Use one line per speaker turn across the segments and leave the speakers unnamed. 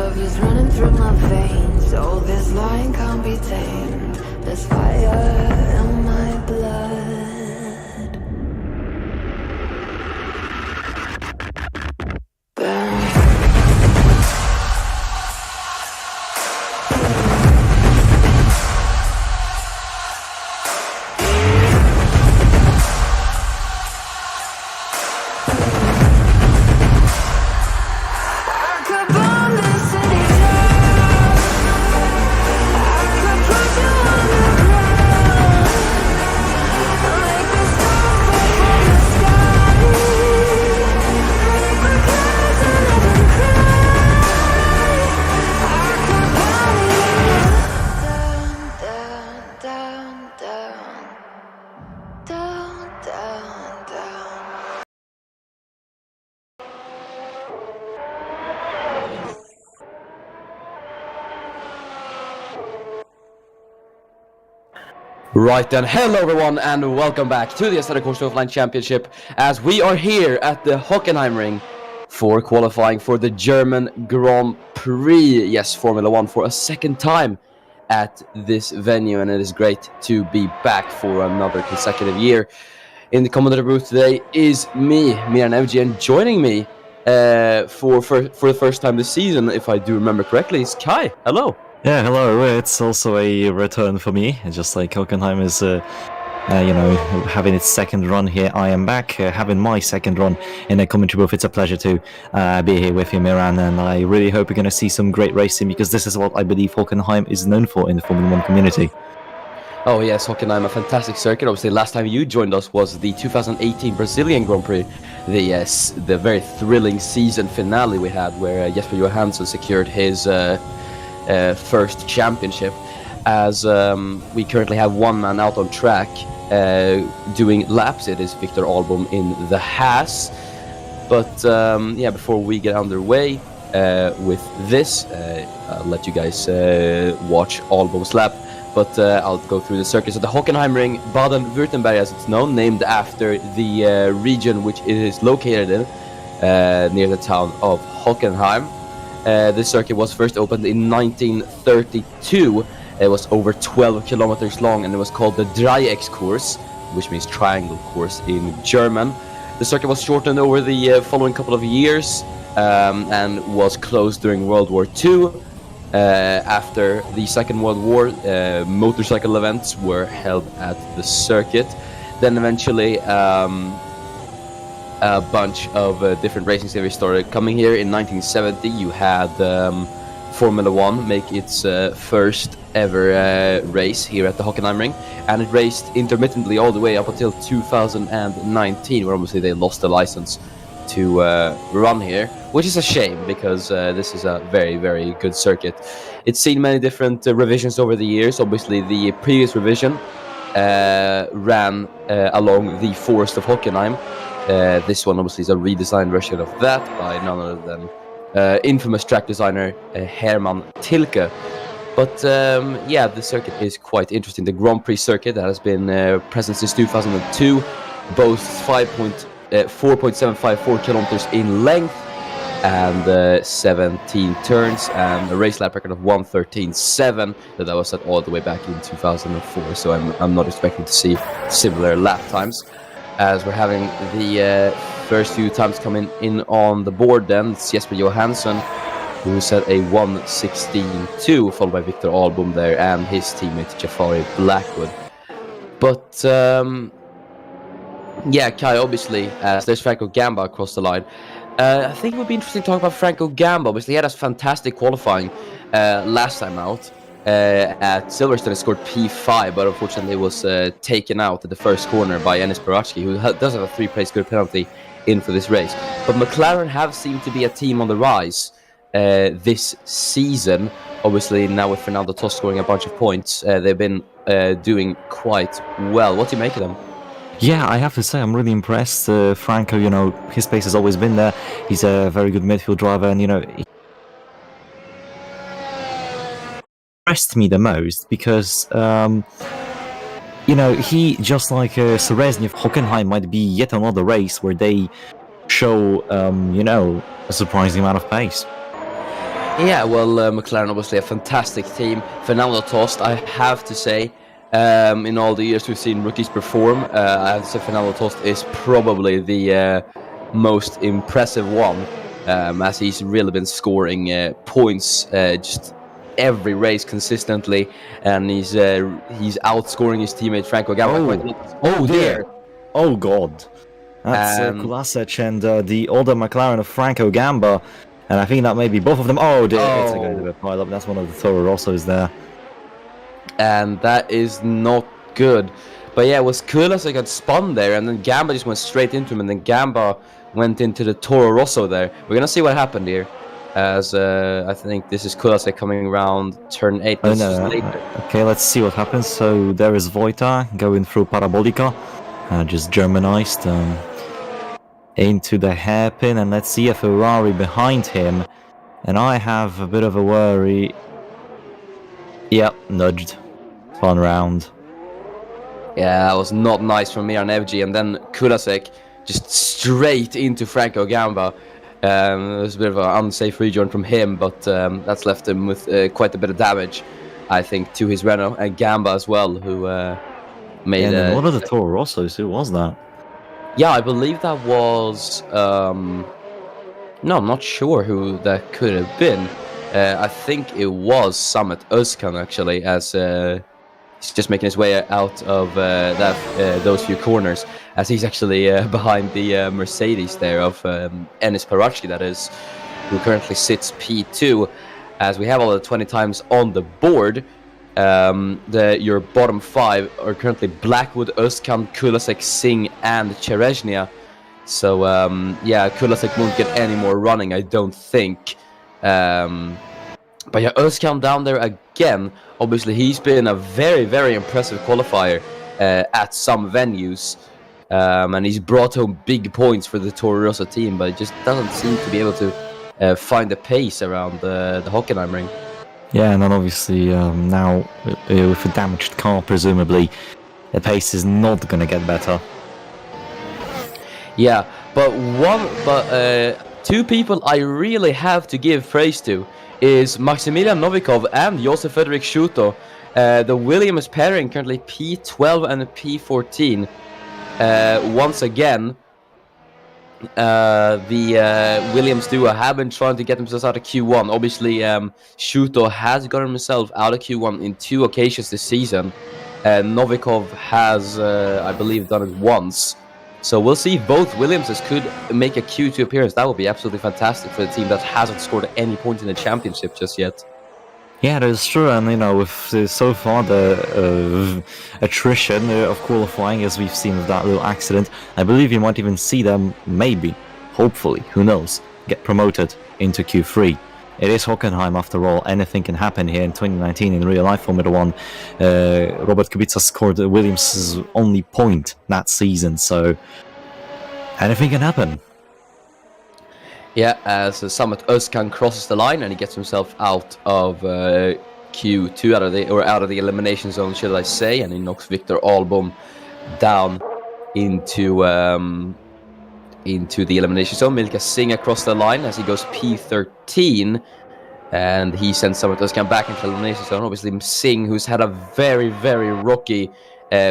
love is running through my veins. Oh, this line can't be tamed. There's fire in my blood. Burn.
Right then, hello everyone and welcome back to the Assetto Corsa Offline Championship as we are here at the Hockenheimring for qualifying for the German Grand Prix. Yes, Formula 1 for a second time at this venue, and it is great to be back for another consecutive year. In the commentator booth today is me, Miran Evgi, and joining me for the first time this season, if I do remember correctly, is Kai. Hello.
Yeah, hello. It's also a return for me. Just like Hockenheim is, having its second run here, I am back having my second run in a commentary booth. It's a pleasure to be here with you, Miran, and I really hope you're going to see some great racing because this is what I believe Hockenheim is known for in the Formula 1 community.
Oh yes, Hockenheim, a fantastic circuit. Obviously, last time you joined us was the 2018 Brazilian Grand Prix, the very thrilling season finale we had, where Jesper Johansson secured his first championship. As we currently have one man out on track doing laps. It is Victor Albom in the Haas. But before we get underway with this, I'll let you guys watch Albom's lap. But I'll go through the circuit. So the Hockenheimring Baden-Württemberg, as it's known, named after the region which it is located in, near the town of Hockenheim. This circuit was first opened in 1932. It was over 12 kilometers long, and it was called the Dreieckskurs, which means triangle course in German. The circuit was shortened over the following couple of years and was closed during World War II. After the Second World War, motorcycle events were held at the circuit. Then eventually a bunch of different racing series started coming here. In 1970 you had Formula 1 make its first ever race here at the Hockenheimring, and it raced intermittently all the way up until 2019, where obviously they lost the license to run here, which is a shame because this is a very, very good circuit. It's seen many different revisions over the years. Obviously the previous revision ran along the forest of Hockenheim. This one obviously is a redesigned version of that by none other than infamous track designer Hermann Tilke. But the circuit is quite interesting. The Grand Prix circuit that has been present since 2002 boasts 4.754 kilometers in length and 17 turns and a race lap record of 1:13.7. That was set all the way back in 2004. So I'm not expecting to see similar lap times. As we're having the first few times coming in on the board, then it's Jesper Johansson, who set a 1:16.2, followed by Victor Albom there and his teammate Jafari Blackwood. But Kai, obviously, as there's Franco Gamba across the line. I think it would be interesting to talk about Franco Gamba. Obviously, he had a fantastic qualifying last time out. At Silverstone, he scored P5, but unfortunately was taken out at the first corner by Enis Barachki, who does have a 3-place good penalty in for this race. But McLaren have seemed to be a team on the rise this season. Obviously, now with Fernando Tost scoring a bunch of points, they've been doing quite well. What do you make of them?
Yeah, I have to say I'm really impressed. Franco, his pace has always been there. He's a very good midfield driver, and he impressed me the most because he, just like Serezny, Hockenheim might be yet another race where they show a surprising amount of pace.
Yeah, well, McLaren obviously a fantastic team. Fernando Tost, I have to say, in all the years we've seen rookies perform, I have to say Fernando Tost is probably the most impressive one, as he's really been scoring points just every race consistently, and he's outscoring his teammate Franco Gamba quite a lot.
Oh dear!
There!
Oh god! That's Kulasec and the older McLaren of Franco Gamba. And I think that may be both of them. Oh dear, it's going to be a pile up. That's one of the Toro Rossos there.
And that is not good. But yeah, it was Kulasek got spun there, and then Gamba just went straight into him, and then Gamba went into the Toro Rosso there. We're gonna see what happened here, as I think this is Kulasek coming around turn 8.
Oh, no. Okay, let's see what happens. So there is Vojta going through Parabolica, just Germanized into the hairpin, and let's see a Ferrari behind him. And I have a bit of a worry. Yep, nudged. Fun round.
Yeah, that was not nice from Miran Evji, and then Kulasek just straight into Franco Gamba. It was a bit of an unsafe rejoin from him, but that's left him with quite a bit of damage, I think, to his Renault, and Gamba as well, who made...
And then what are the Toro Rossos? Who was that?
Yeah, I believe that was... No, I'm not sure who that could have been. I think it was Samet Özkan, actually, as he's just making his way out of those few corners, as he's actually behind the Mercedes there of Enis Paraschke, that is, who currently sits P2. As we have all the 20 times on the board, your bottom 5 are currently Blackwood, Özkan, Kulasek, Singh, and Cherezhnia. So, yeah, Kulasek won't get any more running, I don't think. But yeah, Özkan down there again. Obviously, he's been a very, very impressive qualifier at some venues. And he's brought home big points for the Toro Rosso team, but he just doesn't seem to be able to find the pace around the Hockenheim ring.
Yeah, and then obviously now with a damaged car, presumably, the pace is not going to get better.
Yeah, but two people I really have to give praise to is Maximilian Novikov and Josef Fredrik Schuto. The Williams pairing currently P12 and P14. Once again, the Williams duo have been trying to get themselves out of Q1. Obviously, Schuto has gotten himself out of Q1 in 2 occasions this season. Novikov has, I believe, done it once. So we'll see if both Williamses could make a Q2 appearance. That would be absolutely fantastic for the team that hasn't scored any points in the championship just yet.
Yeah, that's true, and with so far the attrition of qualifying, as we've seen with that little accident, I believe you might even see them, maybe, hopefully, who knows, get promoted into Q3. It is Hockenheim after all, anything can happen here in 2019 in real life Formula 1. Robert Kubica scored Williams' only point that season, so anything can happen.
Yeah, as Samet Özkan crosses the line and he gets himself out of Q2, out of the elimination zone, should I say, and he knocks Victor Albom down into the elimination zone. Milka Singh across the line as he goes P13, and he sends Samet Özkan back into the elimination zone. Obviously, Singh, who's had a very, very rocky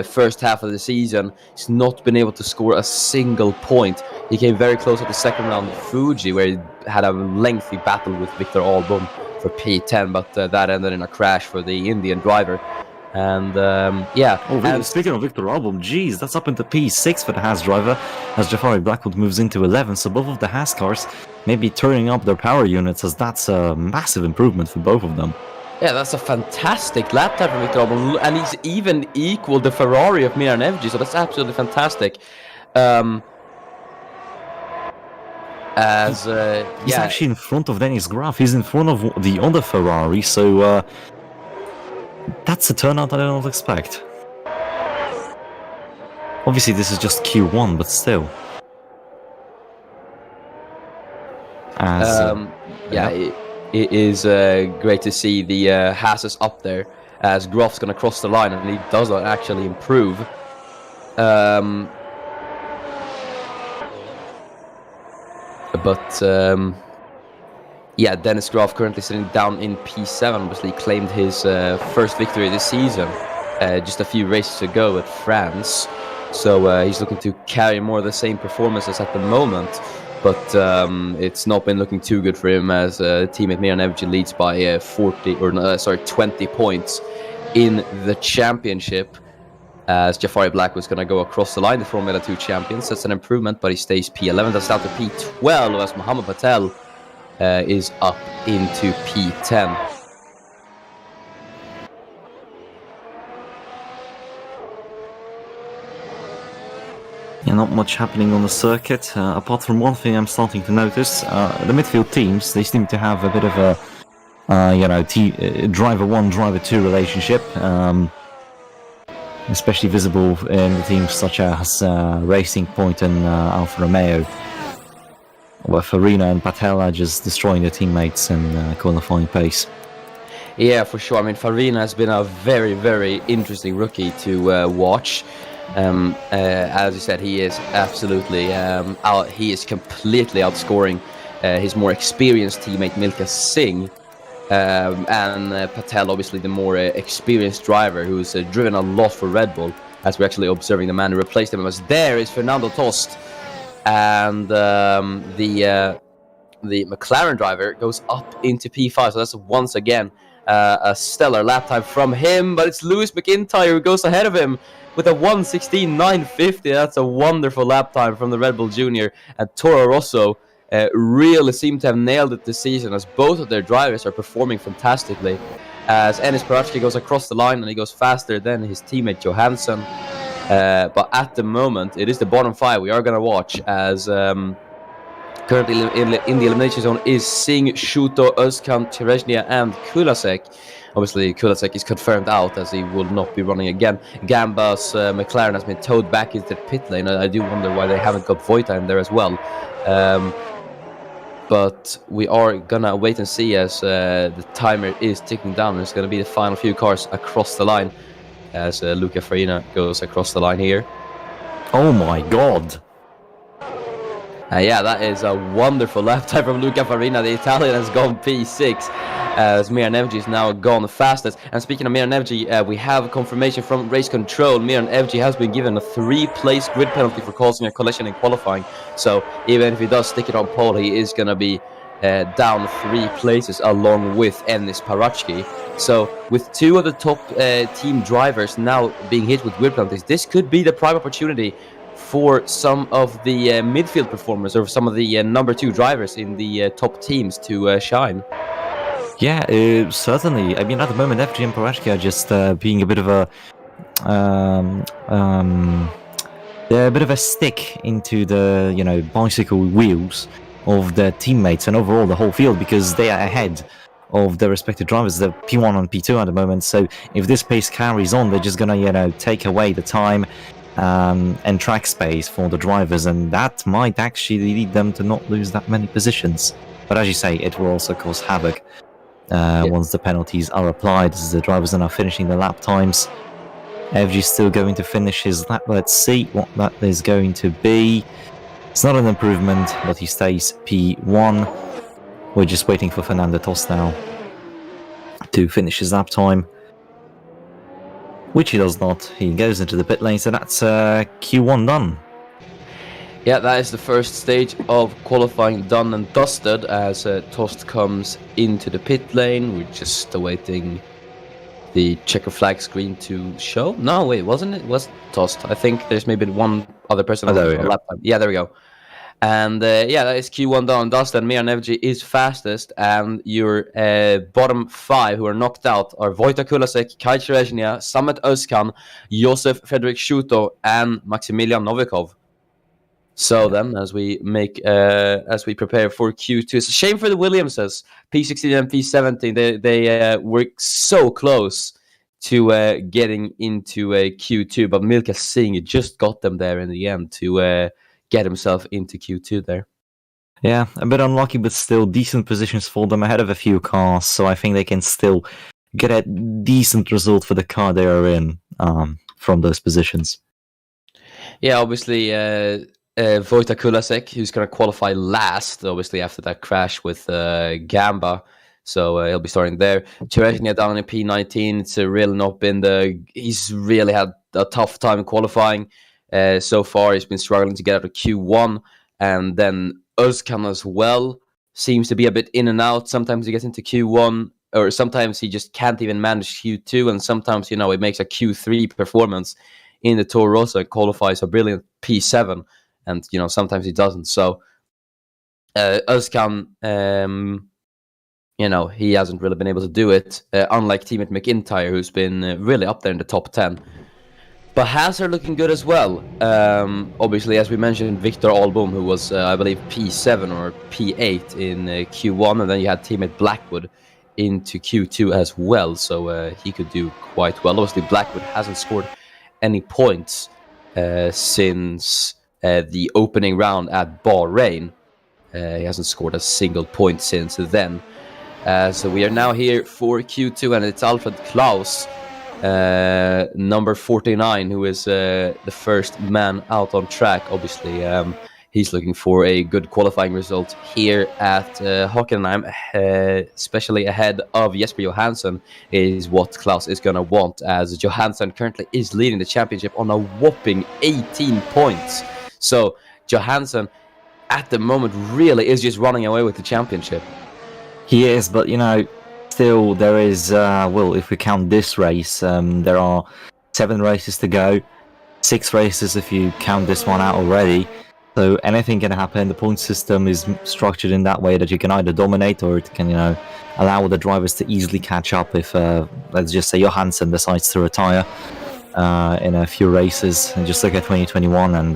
first half of the season, he's not been able to score a single point. He came very close at the second round of Fuji, where he had a lengthy battle with Victor Albom for P10, but that ended in a crash for the Indian driver. And yeah.
Oh, really? Speaking of Victor Albom, geez, that's up into P6 for the Haas driver, as Jafari Blackwood moves into 11. So both of the Haas cars maybe turning up their power units, as that's a massive improvement for both of them.
Yeah, that's a fantastic lap time for Victor Albom, and he's even equaled the Ferrari of Miran Evji, so that's absolutely fantastic.
He's actually in front of Dennis Graf. He's in front of the other Ferrari, so that's a turnout I don't expect. Obviously, this is just Q1, but still.
It is great to see the Haas up there, as Graf's going to cross the line, and he does not actually improve. Yeah, Dennis Graf currently sitting down in P7, obviously claimed his first victory this season just a few races ago at France. So he's looking to carry more of the same performances at the moment. But it's not been looking too good for him as teammate Miran Evci leads by 20 points in the championship. As Jafari Black was going to go across the line, the Formula 2 champions. That's an improvement, but he stays P11. That's down to P12 as Mohamed Patel is up into P10.
Yeah, not much happening on the circuit, apart from one thing I'm starting to notice. The midfield teams, they seem to have a bit of a, driver 1, driver 2 relationship, especially visible in the teams such as Racing Point and Alfa Romeo, where Farina and Patel are just destroying their teammates in qualifying pace.
Yeah, for sure. I mean, Farina has been a very, very interesting rookie to watch. As you said, he is absolutely he is completely outscoring his more experienced teammate Milka Singh, and Patel, obviously the more experienced driver who's driven a lot for Red Bull. As we're actually observing the man who replaced him, as there is Fernando Tost, and the McLaren driver goes up into P5. So that's once again a stellar lap time from him, but it's Lewis McIntyre who goes ahead of him with a 1:16.950. That's a wonderful lap time from the Red Bull Junior. And Toro Rosso really seem to have nailed it this season, as both of their drivers are performing fantastically. As Enis Parachki goes across the line and he goes faster than his teammate Johansson. But at the moment, it is the bottom 5 we are going to watch, as currently in the elimination zone is Singh, Shuto, Özkan, Terezhnia, and Kulasek. Obviously, Kulasek is confirmed out, as he will not be running again. Gamba's McLaren has been towed back into the pit lane. I do wonder why they haven't got Vojta in there as well. But we are gonna wait and see, as the timer is ticking down. It's gonna be the final few cars across the line, as Luca Farina goes across the line here.
Oh my god!
Yeah, that is a wonderful lap time from Luca Farina. The Italian has gone P6, as Miran Evci is now gone fastest. And speaking of Miran Evci, we have confirmation from Race Control. Miran Evci has been given a 3-place grid penalty for causing a collision in qualifying. So even if he does stick it on pole, he is going to be down 3 places along with Enis Parachki. So with 2 of the top team drivers now being hit with grid penalties, this could be the prime opportunity for some of the midfield performers, or some of the number 2 drivers in the top teams to shine.
Yeah, certainly. I mean, at the moment, FG and Parashki are just being a bit of a stick into the bicycle wheels of their teammates and overall the whole field, because they are ahead of their respective drivers. They're P1 and P2 at the moment. So if this pace carries on, they're just gonna take away the time and track space for the drivers, and that might actually lead them to not lose that many positions. But as you say, it will also cause havoc once the penalties are applied, as the drivers are now finishing the lap times. FG still going to finish his lap. Let's see what that is going to be. It's not an improvement, but he stays P1. We're just waiting for Fernando Tost now to finish his lap time, which he does not. He goes into the pit lane, so that's Q1 done.
Yeah, that is the first stage of qualifying done and dusted, as Tost comes into the pit lane. We're just awaiting the checker flag screen to show. No, wait, wasn't it? Was Tost? I think there's maybe one other person on the lap time. Yeah, there we go. And yeah, that is Q1 done and dusted. Miran Evci is fastest, and your bottom 5 who are knocked out are Vojta Kulasek, Kai Terezhnia, Samet Özkan, Josef Fredrik Shuto, and Maximilian Novikov. So then, as we prepare for Q2, it's a shame for the Williamses, P16 and P17. They were so close to getting into a Q2, but Milka Singh just got them there in the end to get himself into Q2 there.
Yeah, a bit unlucky, but still decent positions for them ahead of a few cars, so I think they can still get a decent result for the car they are in from those positions.
Yeah, obviously, Vojta Kulasek, who's going to qualify last, obviously, after that crash with Gamba. So he'll be starting there. Cherechnya down in P19. It's really not been he's really had a tough time qualifying. So far, he's been struggling to get out of Q1. And then Özkan as well seems to be a bit in and out. Sometimes he gets into Q1, or sometimes he just can't even manage Q2. And sometimes, he makes a Q3 performance in the Toro Rosso and qualifies a brilliant P7. And, sometimes he doesn't. So Özkan, he hasn't really been able to do it, unlike teammate McIntyre, who's been really up there in the top 10. But Haas are looking good as well. Obviously, as we mentioned, Victor Albom, who was, I believe, P7 or P8 in Q1, and then you had teammate Blackwood into Q2 as well, so he could do quite well. Obviously, Blackwood hasn't scored any points since the opening round at Bahrain. He hasn't scored a single point since then. So we are now here for Q2, and it's Alfred Klaus, number 49, who is the first man out on track. Obviously, he's looking for a good qualifying result here at Hockenheim, especially ahead of Jesper Johansson, is what Klaus is going to want, as Johansson currently is leading the championship on a whopping 18 points. So Johansson, at the moment, really is just running away with the championship.
He is, but still there is, if we count this race, there are 7 races to go, 6 races if you count this one out already, so anything can happen. The point system is structured in that way that you can either dominate, or it can, allow the drivers to easily catch up if, let's just say, Johansson decides to retire in a few races. And just look at 2021 and,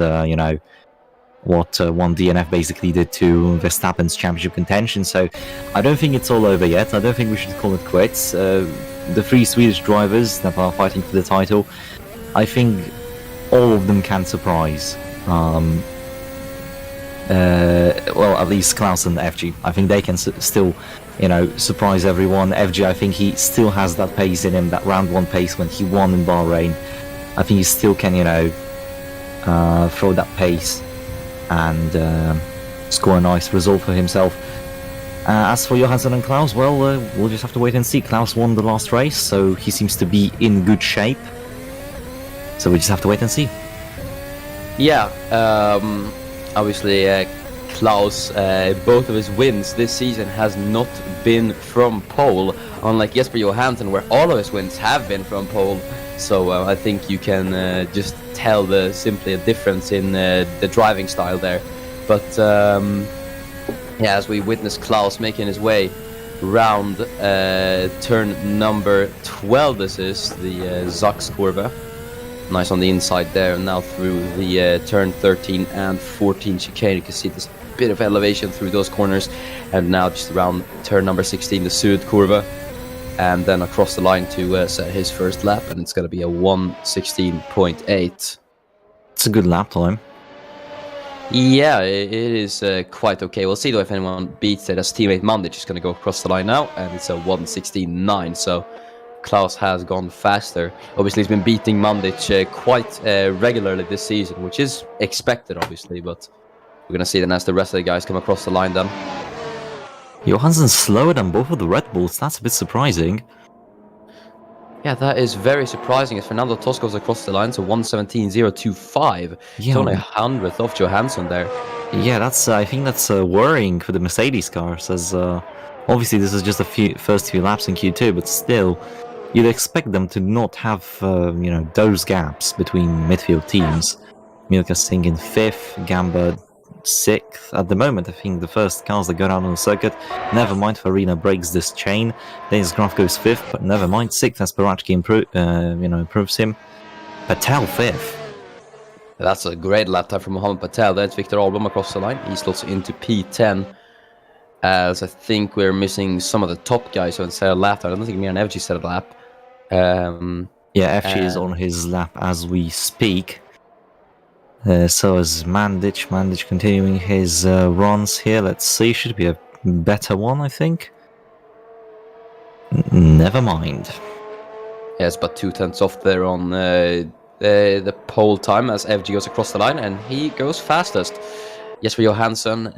what one DNF basically did to Verstappen's championship contention. So I don't think it's all over yet. I don't think we should call it quits. The 3 Swedish drivers that are fighting for the title, I think all of them can surprise. At least Klaus and FG. I think they can still, surprise everyone. FG, I think he still has that pace in him, that round 1 pace when he won in Bahrain. I think he still can, throw that pace and score a nice result for himself. As for Johansson and Klaus, well, we'll just have to wait and see. Klaus won the last race, so he seems to be in good shape. So we just have to wait and see.
Yeah, obviously Klaus, both of his wins this season has not been from pole, unlike Jesper Johansson, where all of his wins have been from pole. So I think you can just tell simply a difference in the driving style there. But as we witness Klaus making his way round turn number 12, this is the Sachskurve. Nice on the inside there, and now through the turn 13 and 14 chicane. You can see this bit of elevation through those corners, and now just around turn number 16, the Sudkurve, and then across the line to set his first lap, and it's going to be a 1:16.8.
It's a good lap time.
Yeah, it is quite okay. We'll see though if anyone beats it, as teammate Mandic is going to go across the line now, and it's a 1:16.9, so Klaus has gone faster. Obviously, he's been beating Mandic quite regularly this season, which is expected, obviously, but we're going to see then as the rest of the guys come across the line then.
Johansson's slower than both of the Red Bulls. That's a bit surprising.
Yeah, that is very surprising as Fernando Tos goes across the line, so 1:17.025.
Yeah.
It's only a 100th off Johansson there.
Yeah, I think that's worrying for the Mercedes cars, as obviously this is just the first few laps in Q2, but still, you'd expect them to not have, those gaps between midfield teams. Milka Singh in 5th, Gamba 6th. At the moment, I think the first cars that go down on the circuit. Never mind, Farina breaks this chain. Dennis Graf goes 5th, but never mind. 6th as Barachki improves him. Patel 5th.
That's a great lap time from Mohamed Patel. That's Victor Albom across the line. He slots into P10. As I think we're missing some of the top guys who set a lap time. I don't think Miran Evci set a lap.
FG is on his lap as we speak. So is Mandic. Mandic continuing his runs here. Let's see. Should be a better one, I think. Never mind.
Yes, but 2/10 off there on the pole time as FG goes across the line, and he goes fastest. Jesper Johansson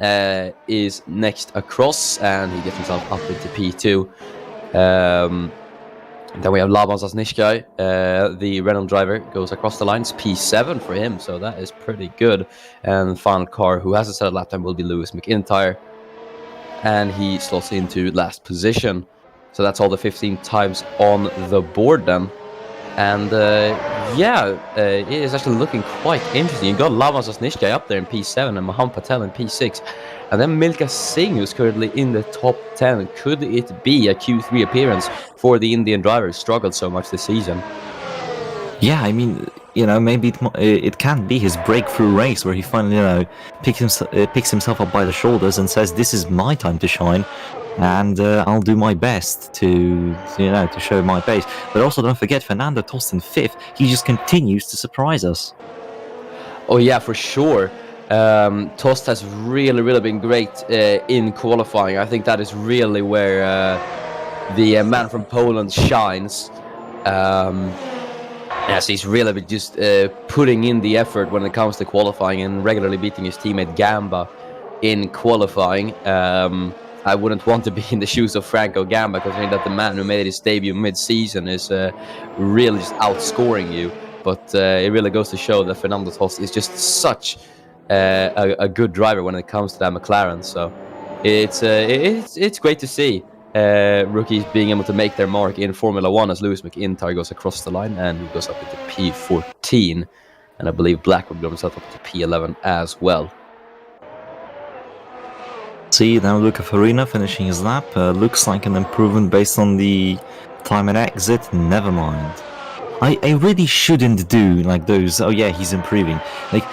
is next across, and he gets himself up into P2. Then we have Laban Zasnishkai, the Renault driver, goes across the lines, P7 for him, so that is pretty good. And the final car who hasn't set a lap time will be Lewis McIntyre, and he slots into last position. So that's all the 15 times on the board then. And it is actually looking quite interesting. You got Laban Zasnishkai up there in P7 and Mohammed Patel in P6. And then Milka Singh, who's currently in the top 10. Could it be a Q3 appearance for the Indian driver who struggled so much this season?
Yeah, I mean, maybe it can be his breakthrough race where he finally, picks himself up by the shoulders and says, "This is my time to shine, and I'll do my best to show my pace." But also, don't forget, Fernando Tost in 5th. He just continues to surprise us.
Oh yeah, for sure. Tost has really been great in qualifying. I think that is really where the man from Poland shines. Yes, he's really just putting in the effort when it comes to qualifying and regularly beating his teammate Gamba in qualifying. I wouldn't want to be in the shoes of Franco Gamba, considering that the man who made his debut mid-season is really just outscoring you. But it really goes to show that Fernando Tost is just such a good driver when it comes to that McLaren. So it's great to see rookies being able to make their mark in Formula 1 as Lewis McIntyre goes across the line and he goes up into P14. And I believe Black will go himself up to P11 as well.
See, now Luca Farina finishing his lap. Looks like an improvement based on the time and exit. Never mind. I really shouldn't do like those, "Oh yeah, he's improving." Like,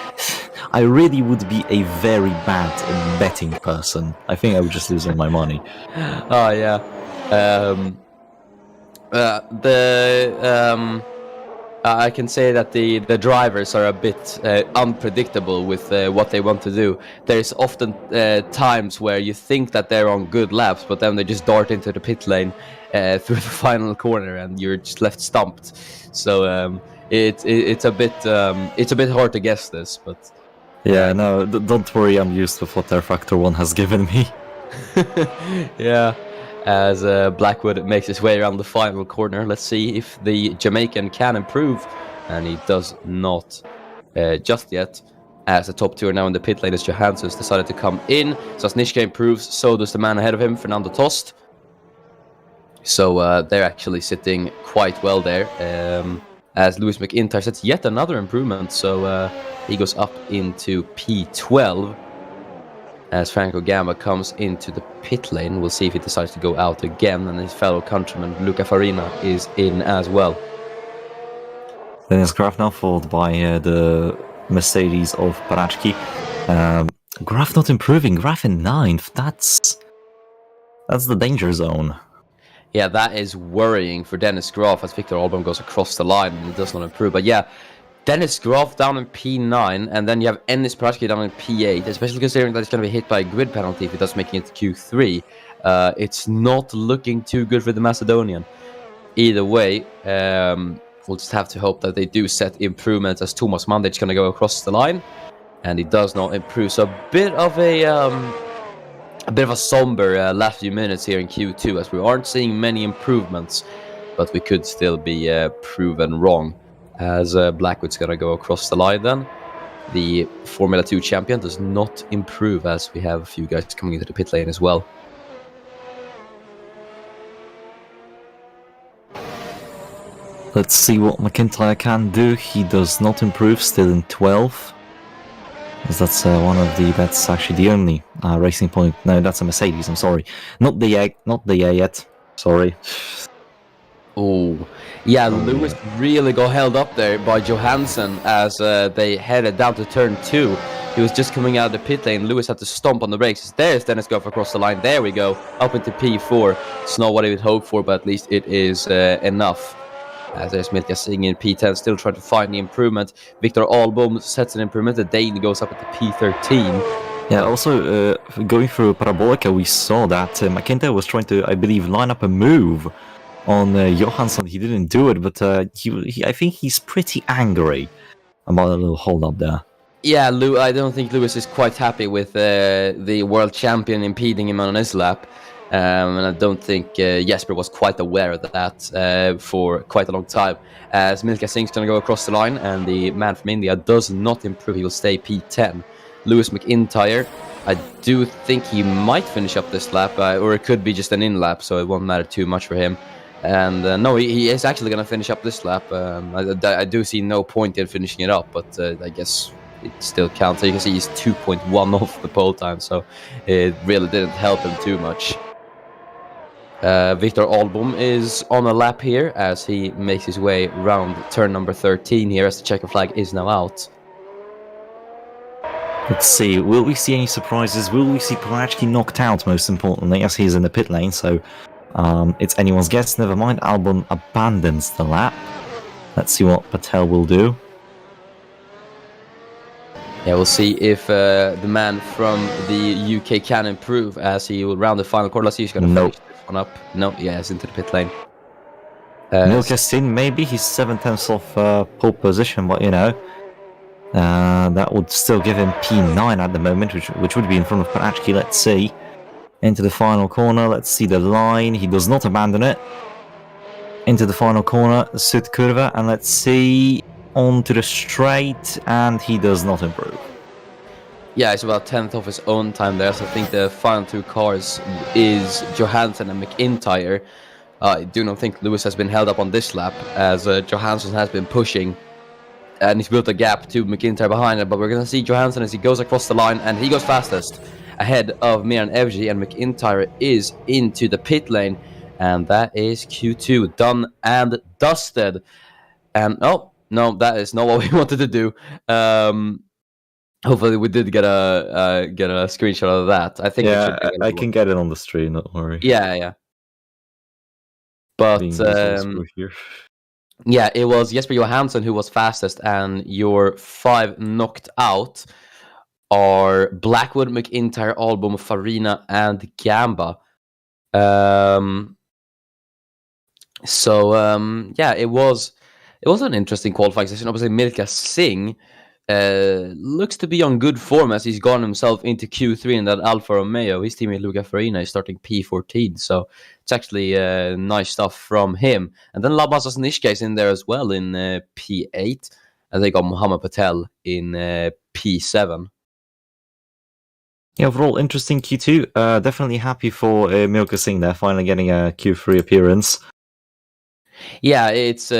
I really would be a very bad betting person. I think I would just lose all my money.
Oh yeah. I can say that the drivers are a bit unpredictable with what they want to do. There's often times where you think that they're on good laps, but then they just dart into the pit lane through the final corner, and you're just left stumped. So it's a bit hard to guess this, but
yeah, no, don't worry. I'm used with what their Factor 1 has given me.
Yeah. As Blackwood makes his way around the final corner. Let's see if the Jamaican can improve, and he does not just yet. As the top two are now in the pit lane, as Johansson's decided to come in. Zasnishka improves, so does the man ahead of him, Fernando Tost. So they're actually sitting quite well there. As Lewis McIntyre sets yet another improvement, so he goes up into P12. As Franco Gamba comes into the pit lane, we'll see if he decides to go out again, and his fellow countryman Luca Farina is in as well.
Then it's Graf now followed by the Mercedes of Parachki. Graf not improving, Graf in 9th. That's the danger zone.
Yeah, that is worrying for Dennis Graf as Victor Albom goes across the line and it does not improve. But yeah, Dennis Graf down in P9, and then you have Ennis Parachki down in P8, especially considering that he's going to be hit by a grid penalty if he does make it to Q3. It's not looking too good for the Macedonian. Either way, we'll just have to hope that they do set improvements as Thomas Mandic going to go across the line, and he does not improve. So a bit of a somber last few minutes here in Q2, as we aren't seeing many improvements, but we could still be proven wrong. As Blackwood's going to go across the line then. The Formula 2 champion does not improve, as we have a few guys coming into the pit lane as well.
Let's see what McIntyre can do. He does not improve, still in 12th. That's that's actually the only racing point. No, that's a Mercedes, I'm sorry. Not the A yet. Sorry.
Oh, yeah, Lewis really got held up there by Johansson as they headed down to turn 2. He was just coming out of the pit lane. Lewis had to stomp on the brakes. There's Dennis Goff across the line. There we go, up into P4. It's not what he would hope for, but at least it is enough. As there's Milka Singh in P10, still trying to find the improvement. Victor Albom sets an improvement. The Dane goes up into P13.
Yeah, also going through Parabolica, we saw that McIntyre was trying to, I believe, line up a move on Johansson. He didn't do it, but I think he's pretty angry about a little hold up there.
Yeah, I don't think Lewis is quite happy with the world champion impeding him on his lap. And I don't think Jesper was quite aware of that for quite a long time. As Milka Singh's going to go across the line, and the man from India does not improve. He will stay P10. Lewis McIntyre, I do think he might finish up this lap, or it could be just an in-lap, so it won't matter too much for him. And no, he is actually going to finish up this lap. I do see no point in finishing it up, but I guess it still counts. So you can see he's 2.1 off the pole time, so it really didn't help him too much. Victor Albom is on a lap here as he makes his way around turn number 13 here as the checker flag is now out.
Let's see, will we see any surprises? Will we see Prachki knocked out, most importantly, as he's in the pit lane, so it's anyone's guess. Never mind, Albon abandons the lap. Let's see what Patel will do.
Yeah, we'll see if the man from the UK can improve as he will round the final corner. Let's see who's going to finish this one up. No, yeah, he's into the pit lane.
Milka Singh, maybe he's 7/10 off pole position, but you know, that would still give him P9 at the moment, which would be in front of Prachki. Let's see. Into the final corner, let's see the line. He does not abandon it. Into the final corner, Sud Curva, and let's see, onto the straight, and he does not improve.
Yeah, it's about 10th of his own time there, so I think the final two cars is Johansson and McIntyre. I do not think Lewis has been held up on this lap, as Johansson has been pushing, and he's built a gap to McIntyre behind it, but we're going to see Johansson as he goes across the line, and he goes fastest, ahead of Miran Evji, and McIntyre is into the pit lane, and that is Q2, done and dusted. And oh, no, that is not what we wanted to do. Hopefully we did get a screenshot of that. I think
I can get it on the stream, don't worry.
Yeah. But yeah, it was Jesper Johansson who was fastest, and your 5 knocked out are Blackwood, McIntyre, Albom, Farina, and Gamba. Yeah, it was an interesting qualifying session. Obviously, Milka Singh looks to be on good form as he's gotten himself into Q3 in that Alfa Romeo. His teammate Luca Farina is starting P14, so it's actually nice stuff from him. And then Labas Nishka is in there as well in P8, and they got Mohammed Patel in P7.
Yeah, overall interesting Q2. Definitely happy for Milka Singh there, finally getting a Q3 appearance.
Yeah, it's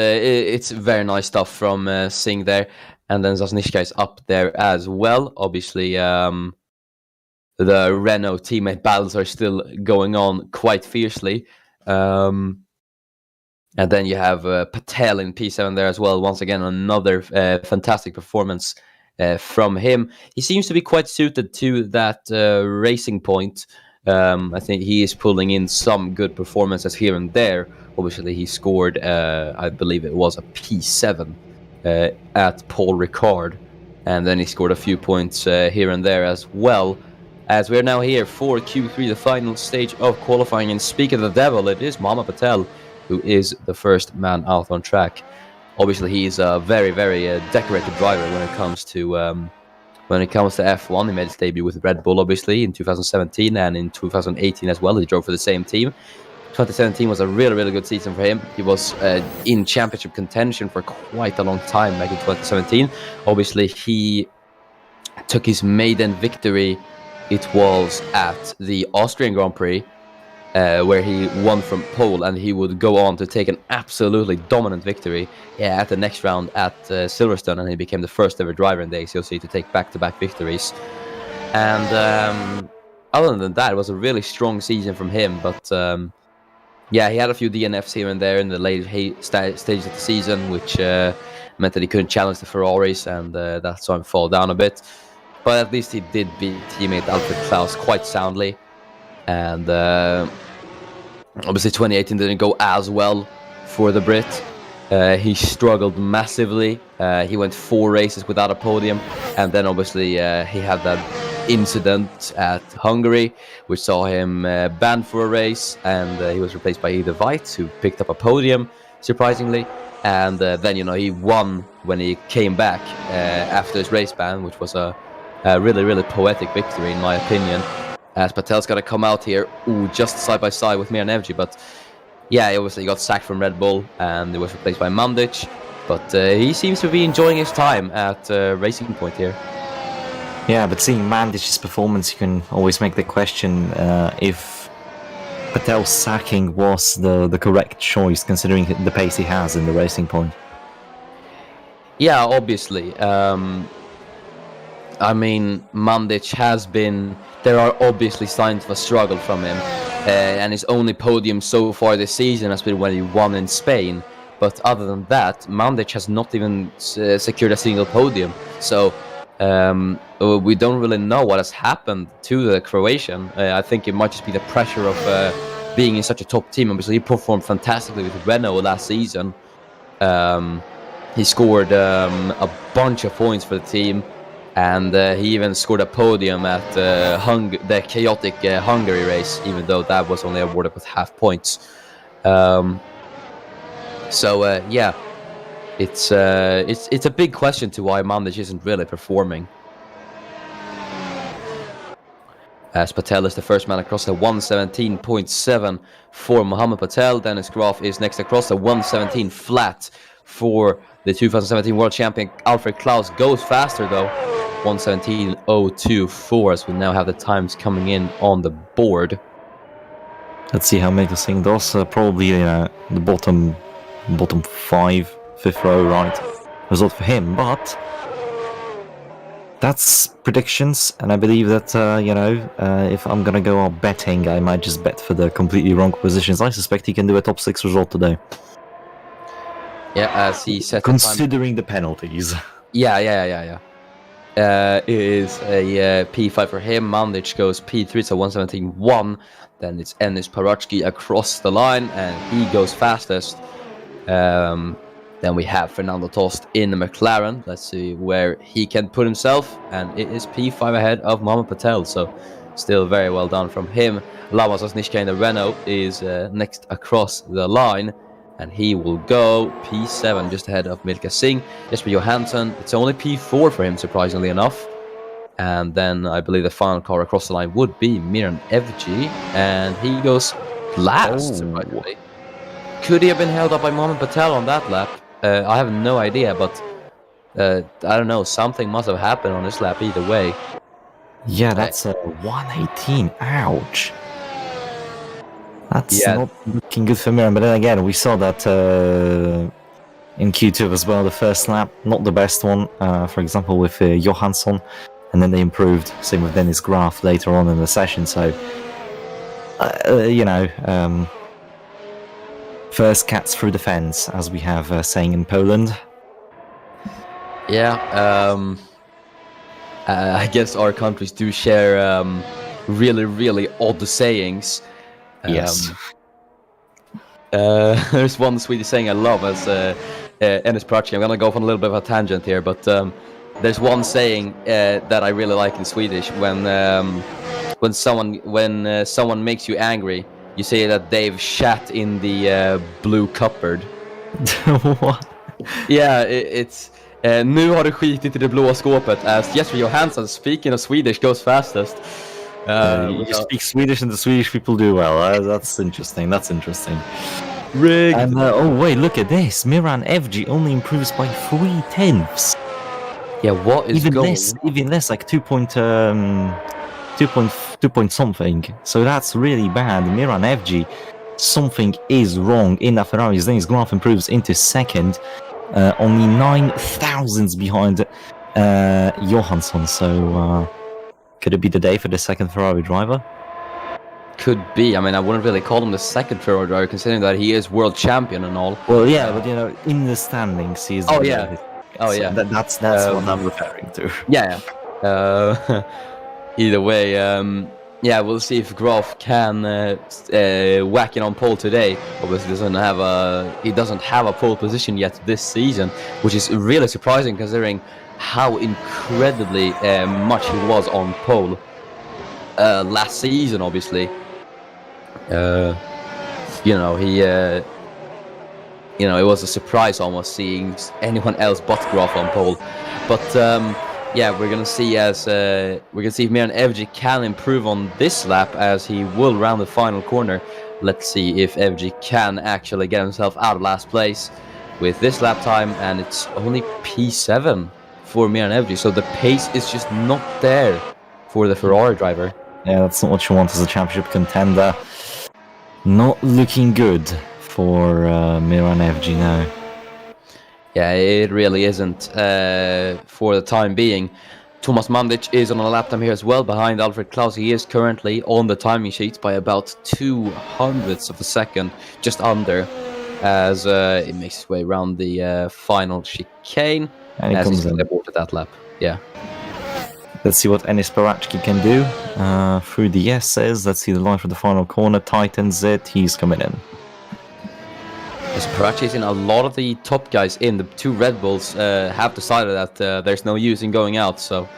very nice stuff from Singh there, and then Zasnishka is up there as well. Obviously, the Renault teammate battles are still going on quite fiercely, and then you have Patel in P7 there as well. Once again, another fantastic performance from him. He seems to be quite suited to that racing point. I think he is pulling in some good performances here and there. Obviously, he scored, I believe it was a P7 at Paul Ricard, and then he scored a few points here and there as well. As we're now here for Q3, the final stage of qualifying, and speak of the devil, it is Mohammed Patel who is the first man out on track. Obviously, he's a very, very decorated driver when it comes to F1. He made his debut with Red Bull, obviously, in 2017, and in 2018 as well. He drove for the same team. 2017 was a really, really good season for him. He was in championship contention for quite a long time back in 2017. Obviously, he took his maiden victory. It was at the Austrian Grand Prix, where he won from pole, and he would go on to take an absolutely dominant victory at the next round at Silverstone, and he became the first ever driver in the ACOC to take back-to-back victories. And other than that, it was a really strong season from him, but yeah, he had a few DNFs here and there in the later stages of the season, which meant that he couldn't challenge the Ferraris, and that saw him fall down a bit. But at least he did beat teammate Alfred Klaus quite soundly. And obviously 2018 didn't go as well for the Brit. He struggled massively. He went 4 races without a podium, and then obviously he had that incident at Hungary, which saw him banned for a race, and he was replaced by Ida White, who picked up a podium, surprisingly. And then, he won when he came back after his race ban, which was a really, really poetic victory, in my opinion. As Patel's got to come out here, just side by side with Miran Evji, but yeah, he got sacked from Red Bull, and he was replaced by Mandic. But he seems to be enjoying his time at Racing Point here.
Yeah, but seeing Mandic's performance, you can always make the question if Patel's sacking was the correct choice, considering the pace he has in the Racing Point.
Yeah, obviously. I mean, Mandic has been... There are obviously signs of a struggle from him. And his only podium so far this season has been when he won in Spain. But other than that, Mandic has not even secured a single podium. So we don't really know what has happened to the Croatian. I think it might just be the pressure of being in such a top team. Obviously, he performed fantastically with Renault last season. He scored a bunch of points for the team. And he even scored a podium at the chaotic Hungary race, even though that was only awarded with half points. Yeah, it's a big question to why Mandic isn't really performing. As Patel is the first man across the 117.7 for Mohamed Patel. Dennis Graf is next across the 117 flat for the 2017 world champion Alfred Klaus. Goes faster though. 117.024 as we now have the times coming in on the board.
Let's see how Mikkel Singh does. Probably the bottom 5, 5th row, right? Result for him, but that's predictions, and I believe that if I'm gonna go out betting, I might just bet for the completely wrong positions. I suspect he can do a top 6 result today.
Yeah, as he set
considering the penalties.
Yeah. It is a P5 for him. Mandic goes P3, so 117.1. Then it's Enis Paratsky across the line, and he goes fastest. Then we have Fernando Tost in the McLaren. Let's see where he can put himself, and it is P5 ahead of Mohamed Patel, so still very well done from him. Lamas Osnishka in the Renault is next across the line, and he will go P7 just ahead of Milka Singh. Jesper Johansson, it's only P4 for him, surprisingly enough. And then I believe the final car across the line would be Miran Evji, and he goes last, surprisingly. Could he have been held up by Mohamed Patel on that lap? I have no idea, but I don't know, something must have happened on this lap either way.
Yeah, that's 118, ouch. That's not looking good for Miran, but then again, we saw that in Q2 as well, the first lap, not the best one, for example, with Johansson, and then they improved, same with Dennis Graf later on in the session, so, first cats through the fence, as we have saying in Poland.
Yeah, I guess our countries do share really, really odd sayings.
Yes.
There's one Swedish saying I love as Enis Paratsky. I'm gonna go on a little bit of a tangent here, but there's one saying that I really like in Swedish. When someone makes you angry, you say that they've shat in the blue cupboard.
What?
Yeah, it's nu har du skitit i det blåa skåpet, as Jesper Johansson, speaking of Swedish, goes fastest.
You speak Swedish and the Swedish people do well. That's interesting.
Rigged.
And oh wait, look at this. Miran Evji only improves by 0.3.
Yeah, what is going?
Even less, like 2 point something. So that's really bad. Miran Evji, something is wrong in the Ferraris. Then his graph improves into second, only 9 thousandths behind Johansson. So. Could it be the day for the second Ferrari driver?
Could be. I mean, I wouldn't really call him the second Ferrari driver, considering that he is world champion and all.
Well, yeah, but in the standings, he's.
Oh yeah.
That's what I'm referring to.
Yeah. Either way, Yeah, we'll see if Graf can whack it on pole today. Obviously, he doesn't have a pole position yet this season, which is really surprising considering how incredibly much he was on pole last season. Obviously, it was a surprise almost seeing anyone else but Graf on pole. But yeah, we're gonna see if Miran Evji can improve on this lap as he will round the final corner. Let's see if Evji can actually get himself out of last place with this lap time, and it's only P7 for Miran Evji, so the pace is just not there for the Ferrari driver.
Yeah, that's not what you want as a championship contender. Not looking good for Miran Evji now.
Yeah, it really isn't for the time being. Thomas Mandic is on a lap time here as well behind Alfred Klaus. He is currently on the timing sheets by about 200ths of a second, just under, as it makes its way around the final chicane.
And he comes in.
Aborted that lap. Yeah.
Let's see what Enis Barachki can do through the S's. Let's see the line for the final corner. Tightens it. He's coming in.
Parachi is in. A lot of the top guys in the two Red Bulls have decided that there's no use in going out, so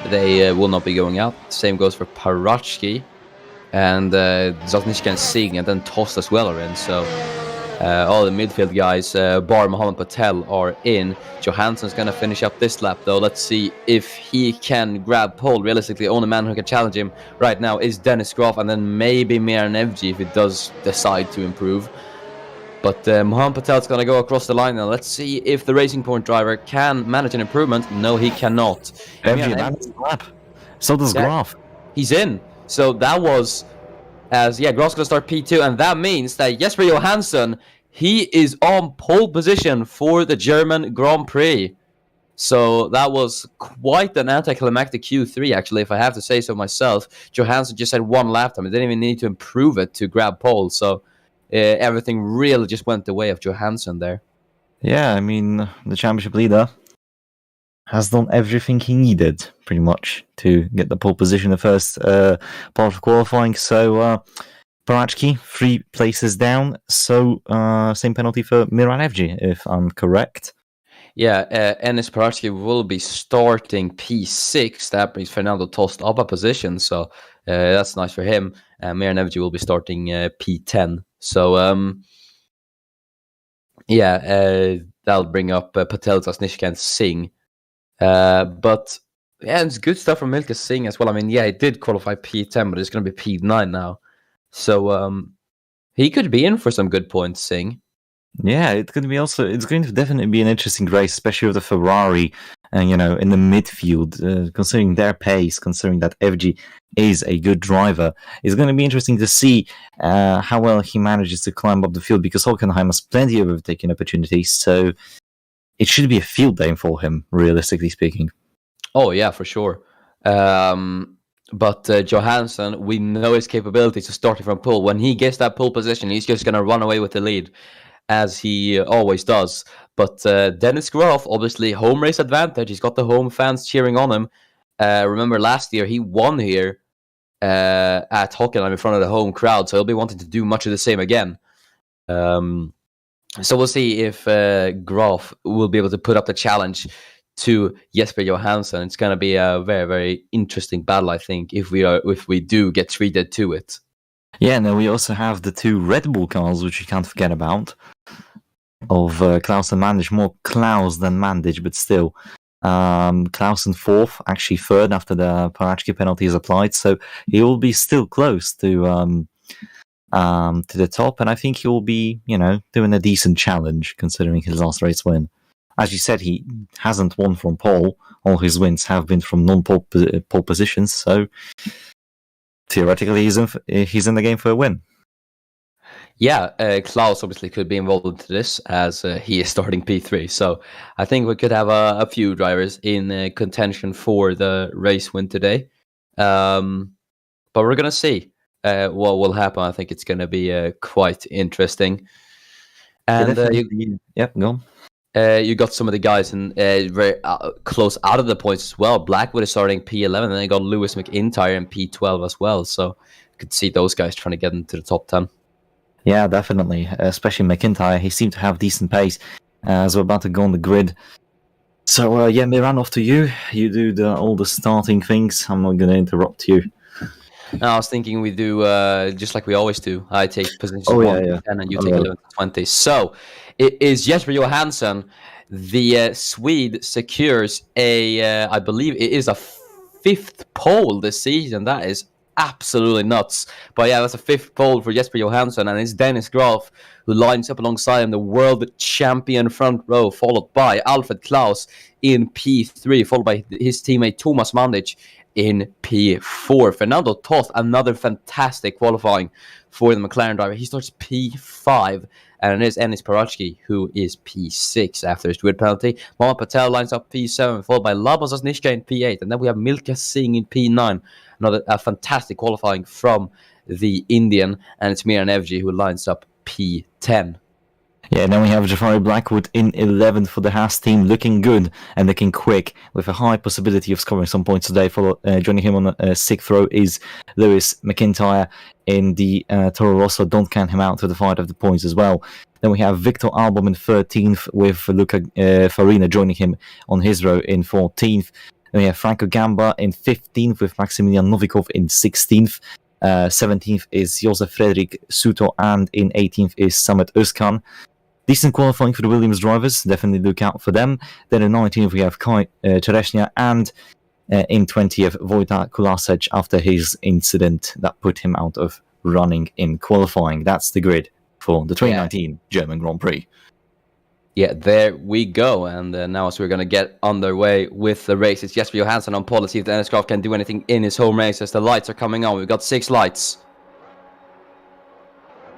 they will not be going out. Same goes for Parachki, and Zolnishka and Singh, and then Tost as well are in. So all the midfield guys, bar Mohammed Patel, are in. Johansson's going to finish up this lap, though. Let's see if he can grab pole. Realistically, the only man who can challenge him right now is Dennis Graf, and then maybe Miran Evji if he does decide to improve. But Mohammed Patel's going to go across the line now. Let's see if the Racing Point driver can manage an improvement. No, he cannot.
Evji managed the lap. So does Graf.
He's in. So that was Graf's going to start P2, and that means that Jesper Johansson, he is on pole position for the German Grand Prix. So that was quite an anticlimactic Q3, actually, if I have to say so myself. Johansson just had one lap time. He didn't even need to improve it to grab pole. So everything really just went the way of Johansson there.
Yeah, I mean, the championship leader has done everything he needed, pretty much, to get the pole position the first part of qualifying. So, Barachki, 3 places down. So, same penalty for Miran Evji, if I'm correct.
Yeah, Enis Barachki will be starting P6. That brings Fernando Tost up a position, so that's nice for him. Miran Evji will be starting P10. So, that'll bring up Patel, Zasnishka, and Singh. But yeah, it's good stuff from Milka Singh as well. I mean, yeah, he did qualify P10, but it's going to be P9 now. So he could be in for some good points, Singh.
Yeah, it's going to definitely be an interesting race, especially with the Ferrari, in the midfield, considering their pace, considering that Evji is a good driver. It's going to be interesting to see how well he manages to climb up the field, because Hockenheim has plenty of overtaking opportunities, so it should be a field day for him, realistically speaking.
Oh, yeah, for sure. But Johansson, we know his capabilities of starting from pole. When he gets that pole position, he's just going to run away with the lead, as he always does. But Dennis Graf, obviously, home race advantage. He's got the home fans cheering on him. Remember last year, he won here at Hockenheim in front of the home crowd, so he'll be wanting to do much of the same again. So we'll see if Graf will be able to put up the challenge to Jesper Johansson. It's going to be a very, very interesting battle, I think, if we do get treated to it.
Yeah, and then we also have the 2 Red Bull cars, which you can't forget about, of Klaus and Mandic. More Klaus than Mandic, but still. Klaus in 4th, actually 3rd after the Parachki penalty is applied, so he will be still close to the top, and I think he will be, doing a decent challenge, considering his last race win. As you said, he hasn't won from pole. All his wins have been from non-pole pole positions, so theoretically he's in the game for a win.
Yeah, Klaus obviously could be involved into this, as he is starting P3. So I think we could have a few drivers in contention for the race win today. But we're going to see what will happen. I think it's going to be quite interesting. And
yeah, go on.
You got some of the guys in very close out of the points as well. Blackwood is starting P11, and then you got Lewis McIntyre in P12 as well. So you could see those guys trying to get into the top 10.
Yeah, definitely. Especially McIntyre. He seemed to have decent pace as we're about to go on the grid. So, yeah, Miran, off to you. You do all the starting things. I'm not going to interrupt you.
No, I was thinking we do just like we always do. I take positions 1 to 10 and you take 11 to 20. So it is Jesper Johansson. The Swede secures I believe it is a 5th pole this season. That is absolutely nuts. But yeah, that's a 5th pole for Jesper Johansson, and it's Dennis Graf who lines up alongside him, the world champion front row, followed by Alfred Klaus in P3, followed by his teammate Thomas Mandic in P4. Fernando Toth, another fantastic qualifying for the McLaren driver. He starts P5, and it is Enis Parachki who is P6 after his grid penalty. Mohamed Patel lines up P7, followed by Labas Asnishka in P8, and then we have Milka Singh in P9. Another fantastic qualifying from the Indian, and it's Miran Evji who lines up P10.
Yeah, then we have Jafari Blackwood in 11th for the Haas team, looking good and looking quick, with a high possibility of scoring some points today. Joining him on the 6th row is Lewis McIntyre in the Toro Rosso. Don't count him out to the fight of the points as well. Then we have Victor Albom in 13th, with Luca Farina joining him on his row in 14th. Then we have Franco Gamba in 15th, with Maximilian Novikov in 16th. 17th is Josef Fredrik Suto, and in 18th is Samet Özkan. Decent qualifying for the Williams drivers, definitely look out for them. Then in 19th we have Kai Chereshnya, and in 20th Wojta Kulasek after his incident that put him out of running in qualifying. That's the grid for the 2019 German Grand Prix.
Yeah, there we go. And now as we're going to get underway with the race, it's Jesper Johansson on pole. Let's see if Dennis Graf can do anything in his home race as the lights are coming on. We've got 6 lights.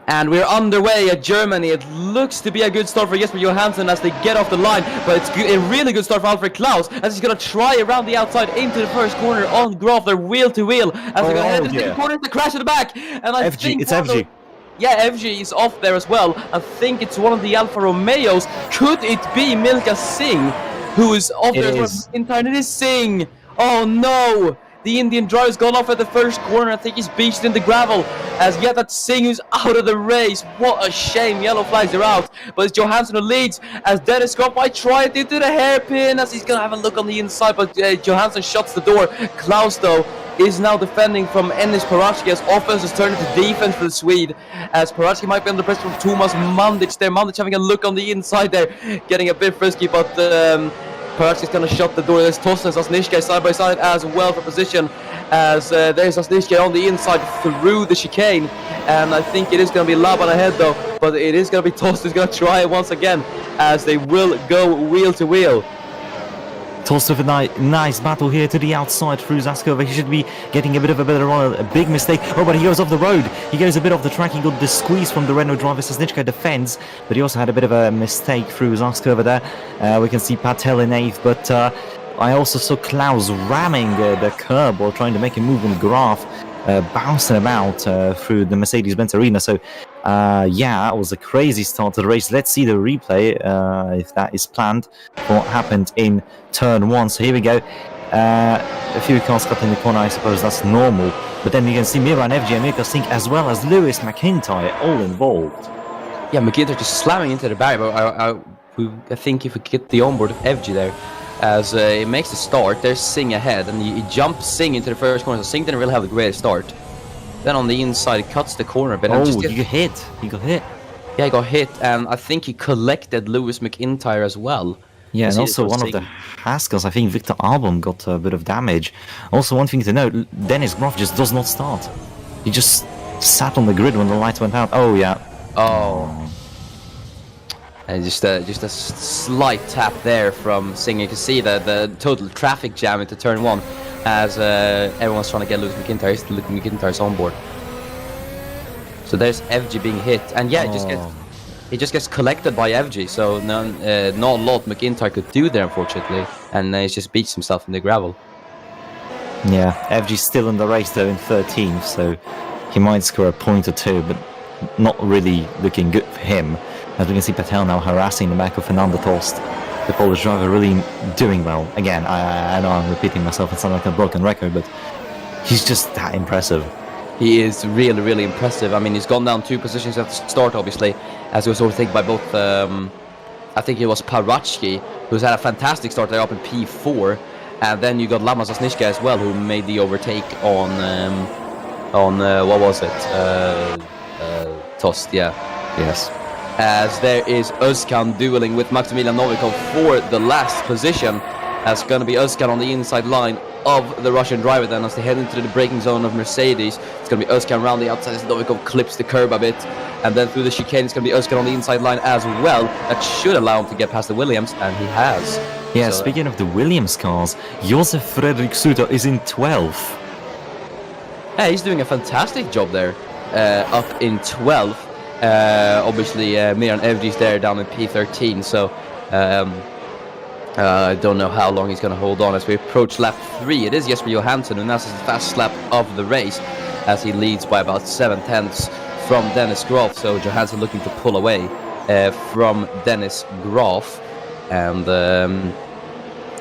And we're underway at Germany. It looks to be a good start for Jesper Johansson as they get off the line, but it's a really good start for Alfred Klaus as he's going to try around the outside into the first corner on Graf. They're wheel to wheel as they're going to head into the corner to crash at the back. And I think
it's FG.
Yeah, FG is off there as well. I think it's one of the Alfa Romeos. Could it be Milka Singh who is off there as well? It is Singh. Oh no! The Indian driver's gone off at the first corner. I think he's beached in the gravel. As yet that's Singh who's out of the race. What a shame. Yellow flags are out. But it's Johansson who leads as Dennis Graf might try it into the hairpin as he's going to have a look on the inside. But Johansson shuts the door. Klaus, though, is now defending from Enis Parachki as offense is turning to defense for the Swede. As Parachki might be under pressure from Thomas Mandic there. Mandic having a look on the inside there. Getting a bit frisky, but Parachki's going to shut the door. There's Toss and Sasnishka side by side as well for position. As there's Sasnishka on the inside through the chicane. And I think it is going to be Laban ahead though. But it is going to be Toss who's going to try it once again. As they will go wheel to wheel.
Toss with a nice battle here to the outside through Zaskova. He should be getting a bit of a better run. A big mistake. Oh, but he goes off the road. He goes a bit off the track. He got the squeeze from the Renault driver. Sasnichka defends, but he also had a bit of a mistake through Zaskova there. We can see Patel in 8th, but I also saw Klaus ramming the curb while trying to make a move on Graf, bouncing about through the Mercedes-Benz arena. So, yeah, that was a crazy start to the race. Let's see the replay, if that is planned, for what happened in turn 1. So here we go. A few cars cut in the corner, I suppose that's normal. But then you can see Miran Evji and Milka Singh as well as Lewis McIntyre all involved.
Yeah, McIntyre just slamming into the barrier, but I think if we get the onboard of Evji there, as it makes the start, there's Singh ahead, and he jumps Singh into the first corner, so Singh didn't really have the greatest start. Then on the inside, he cuts the corner a bit.
Oh, he got hit. He got hit.
Yeah, he got hit, and I think he collected Lewis McIntyre as well.
Yeah, and also one of the Haskell's, I think Victor Albom got a bit of damage. Also, one thing to note, Dennis Graf just does not start. He just sat on the grid when the lights went out. Oh, yeah.
Oh. And just a slight tap there from Singh. You can see the total traffic jam into turn 1 as everyone's trying to get Lewis McIntyre. Lewis McIntyre's on board. So there's FG being hit, and yeah, it just gets collected by FG. So not a lot McIntyre could do there, unfortunately, and he just beats himself in the gravel.
Yeah, FG's still in the race though in 13th, so he might score a point or two, but not really looking good for him. As we can see, Patel now harassing the back of Fernando Tost. The Polish driver really doing well. Again, I know I'm repeating myself, it's not like a broken record, but he's just that impressive.
He is really, really impressive. I mean, he's gone down 2 positions at the start, obviously, as he was overtaken by both, I think it was Parachki, who's had a fantastic start there up in P4, and then you got Lama Zasnishka as well, who made the overtake on what was it? Tost, yeah.
Yes.
As there is Özkan dueling with Maximilian Novikov for the last position. That's going to be Özkan on the inside line of the Russian driver then as they head into the braking zone of Mercedes. It's going to be Özkan around the outside as Novikov clips the curb a bit. And then through the chicane, it's going to be Özkan on the inside line as well. That should allow him to get past the Williams, and he has.
Yeah,
So,
speaking of the Williams cars, Josef Fredrik Suter is in 12th.
yeah, he's doing a fantastic job there, up in 12th. Obviously, Miran Evgi's there down in P13, so I don't know how long he's going to hold on as we approach lap 3. It is Jesper Johansson who now has his fast lap of the race as he leads by about 7/10 from Dennis Graf. So Johansson looking to pull away from Dennis Graf. And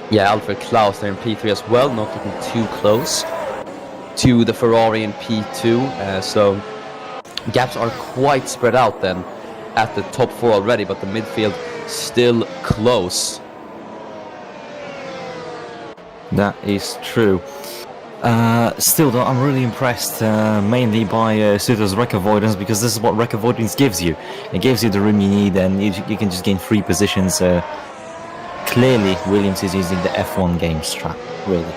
yeah, Alfred Klaus there in P3 as well, not looking too close to the Ferrari in P2. So gaps are quite spread out then at the top 4 already, but the midfield still close.
That is true. Still though, I'm really impressed mainly by Suter's wreck avoidance, because this is what wreck avoidance gives you. It gives you the room you need, and you can just gain 3 positions. Clearly, Williams is using the F1 game strat, really.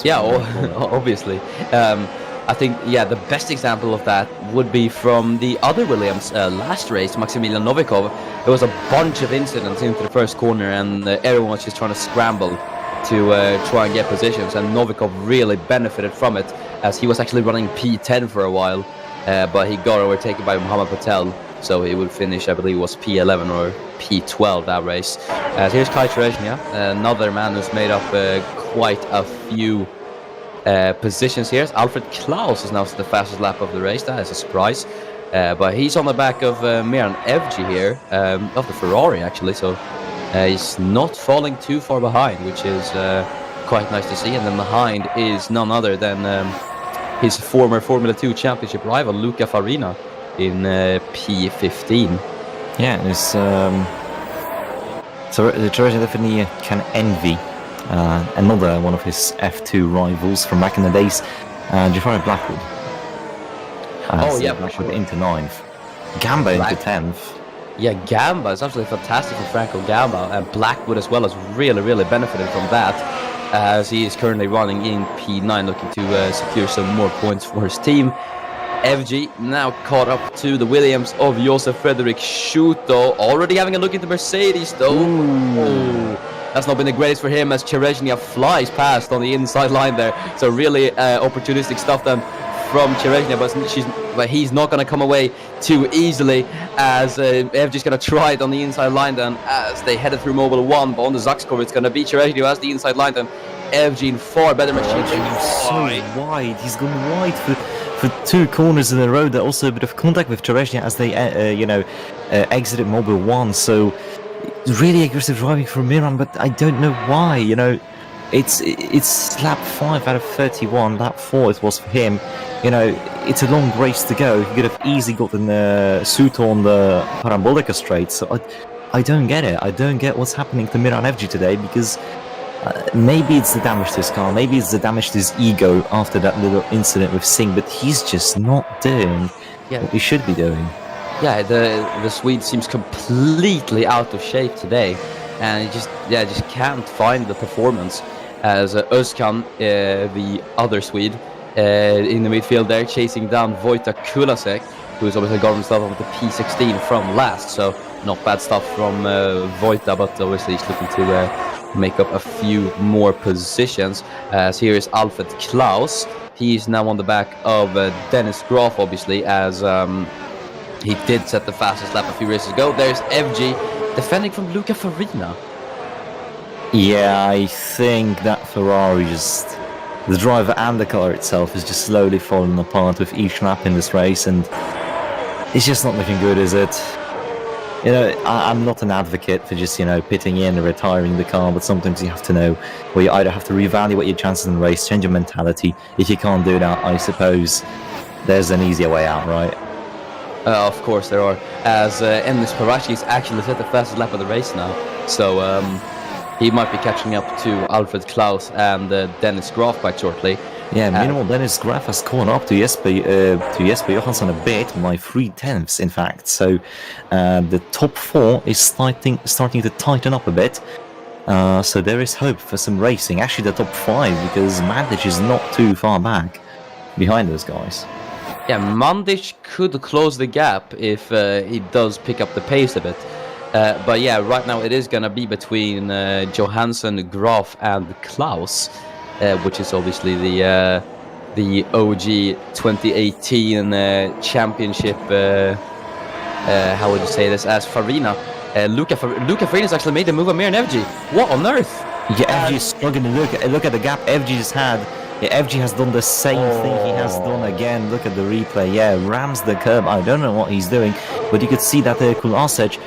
Yeah, obviously. I think, yeah, the best example of that would be from the other Williams last race, Maximilian Novikov. There was a bunch of incidents into the first corner, and everyone was just trying to scramble to try and get positions, and Novikov really benefited from it, as he was actually running P10 for a while, but he got overtaken by Mohamed Patel, so he would finish, I believe it was P11 or P12 that race. Here's Kai Terezhnia, another man who's made up quite a few positions here. Alfred Klaus is now the fastest lap of the race. That is a surprise, but he's on the back of Miran Evgi here, of the Ferrari actually, so he's not falling too far behind, which is quite nice to see. And then behind is none other than his former Formula 2 championship rival Luca Farina in P15.
Yeah, it's so Terezhnia definitely can envy another one of his F2 rivals from back in the days, Jafari Blackwood.
Oh yeah,
Blackwood
sure.
into 9th, Gamba into 10th.
Yeah, Gamba is absolutely fantastic for Franco Gamba, and Blackwood as well has really, really benefited from that, as he is currently running in P9, looking to secure some more points for his team. FG now caught up to the Williams of Josef Fredrik Schuto, already having a look into Mercedes though. Oh, that's not been the greatest for him, as Terezhnia flies past on the inside line there. So really opportunistic stuff then from Terezhnia, but he's not going to come away too easily, as FG's going to try it on the inside line then as they headed through Mobile 1, but on the Zaxkov it's going to be Terezhnia who has the inside line then. FG in far better machine.
So wide, he's gone wide for 2 corners in a row. There also a bit of contact with Terezhnia as they exited Mobile 1, so really aggressive driving from Miran, but I don't know why. It's lap 5 out of 31, lap 4 it was for him. It's a long race to go. He could have easily gotten the suit on the Parabolica straight, so I don't get it. I don't get what's happening to Miran Evgi today, because maybe it's the damage to his car, maybe it's the damage to his ego after that little incident with Singh, but he's just not doing what he should be doing.
Yeah, the Swede seems completely out of shape today, and he just can't find the performance. As Özkan, the other Swede, in the midfield there, chasing down Wojtek Kulasek, who's obviously got himself on the P16 from last, so not bad stuff from Wojtek, but obviously he's looking to make up a few more positions. As here is Alfred Klaus. He's now on the back of Dennis Graf, obviously, as he did set the fastest lap a few races ago. There's FG defending from Luca Farina.
Yeah, I think that Ferrari the driver and the car itself is just slowly falling apart with each lap in this race, and it's just not looking good, is it? I'm not an advocate for just, pitting in and retiring the car, but sometimes you have to know where you either have to reevaluate your chances in the race, change your mentality. If you can't do that, I suppose there's an easier way out, right?
Of course there are, as Ennis Paraschis actually set the fastest lap of the race now, so he might be catching up to Alfred Klaus and Dennis Graf quite shortly.
Yeah, meanwhile, Dennis Graf has caught up to Jesper Johansson a bit, by 3/10, in fact. So the top 4 is starting to tighten up a bit. So there is hope for some racing. Actually, the top 5, because Mandic is not too far back behind those guys.
Yeah, Mandic could close the gap if he does pick up the pace a bit. But yeah, right now it is going to be between Johansson, Graf, and Klaus. Which is obviously the OG 2018 championship. How would you say this? As Farina, Luca Farina's actually made the move on Mir and FG. What on earth?
Yeah, FG is struggling. Look at the gap FG has had. Yeah, FG has done the same thing he has done again. Look at the replay. Yeah, rams the curb. I don't know what he's doing, but you could see that Kulasec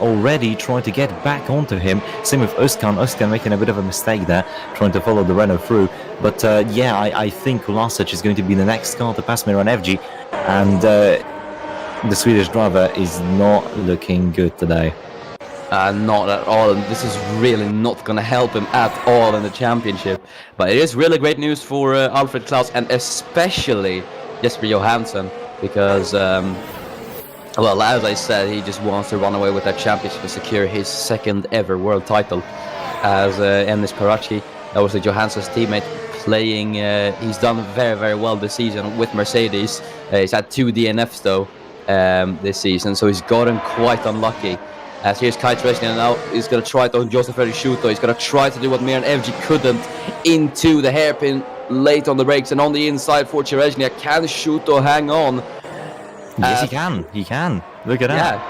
already trying to get back onto him. Same with Özkan. Özkan making a bit of a mistake there, trying to follow the Renault through. But yeah, I think Kulasec is going to be the next car to pass Mir on FG, and the Swedish driver is not looking good today.
Not at all, and this is really not going to help him at all in the championship. But it is really great news for Alfred Klaus, and especially Jesper Johansson, because, well, as I said, he just wants to run away with that championship and secure his second ever world title. As Ennis Paraschis, that was Johansson's teammate, playing, he's done very, very well this season with Mercedes. He's had 2 DNFs though this season, so he's gotten quite unlucky. As here's Kai Teresnia now, he's going to try it on Joseph Schuto. He's going to try to do what Mir and FG couldn't, into the hairpin late on the brakes, and on the inside for Teresnia. Can Schuto hang on?
Yes, he can. He can. Look at that.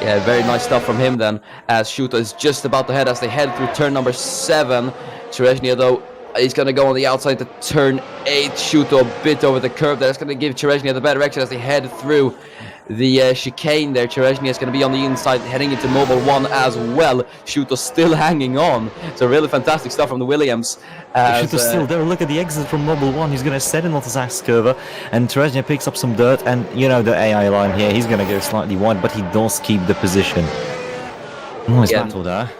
Yeah, very nice stuff from him then, as Schuto is just about to head as they head through turn number 7. Teresnia, though, he's going to go on the outside to turn 8. Schuto a bit over the curve there. That's going to give Teresnia the better direction as they head through the chicane there. Teresnia is going to be on the inside, heading into Mobile 1 as well. Schuto still hanging on. So really fantastic stuff from the Williams.
Schuto's still there. Look at the exit from Mobile 1. He's going to set in onto Zach's curve, and Teresnia picks up some dirt, and the AI line here, he's going to go slightly wide, but he does keep the position. Nice battle there.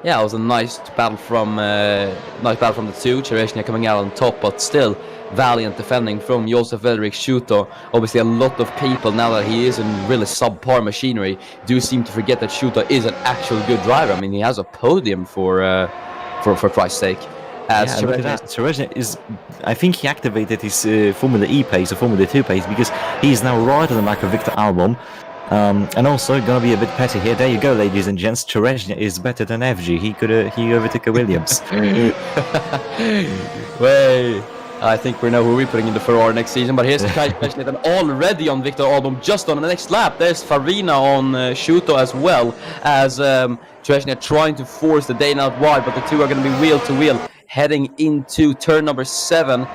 Yeah, it was a nice battle from the 2. Teresnia coming out on top, but still valiant defending from Josef Fredrik Schuto. Obviously, a lot of people, now that he is in really subpar machinery, do seem to forget that Schuto is an actual good driver. I mean, he has a podium for Christ's sake.
Look at that. Teresnia is, I think he activated his Formula E pace or Formula 2 pace, because he is now right on the back of Victor Albon. And also gonna be a bit petty here. There you go, ladies and gents. Teresnia is better than FG. He overtook a Williams.
Way. I think we know who we're putting in the Ferrari next season. But here's Kai Teresnia already on Victor Albon, just on the next lap. There's Farina on Schuto as well, as Teresnia trying to force the Dane out wide, but the two are going to be wheel to wheel heading into turn number 7.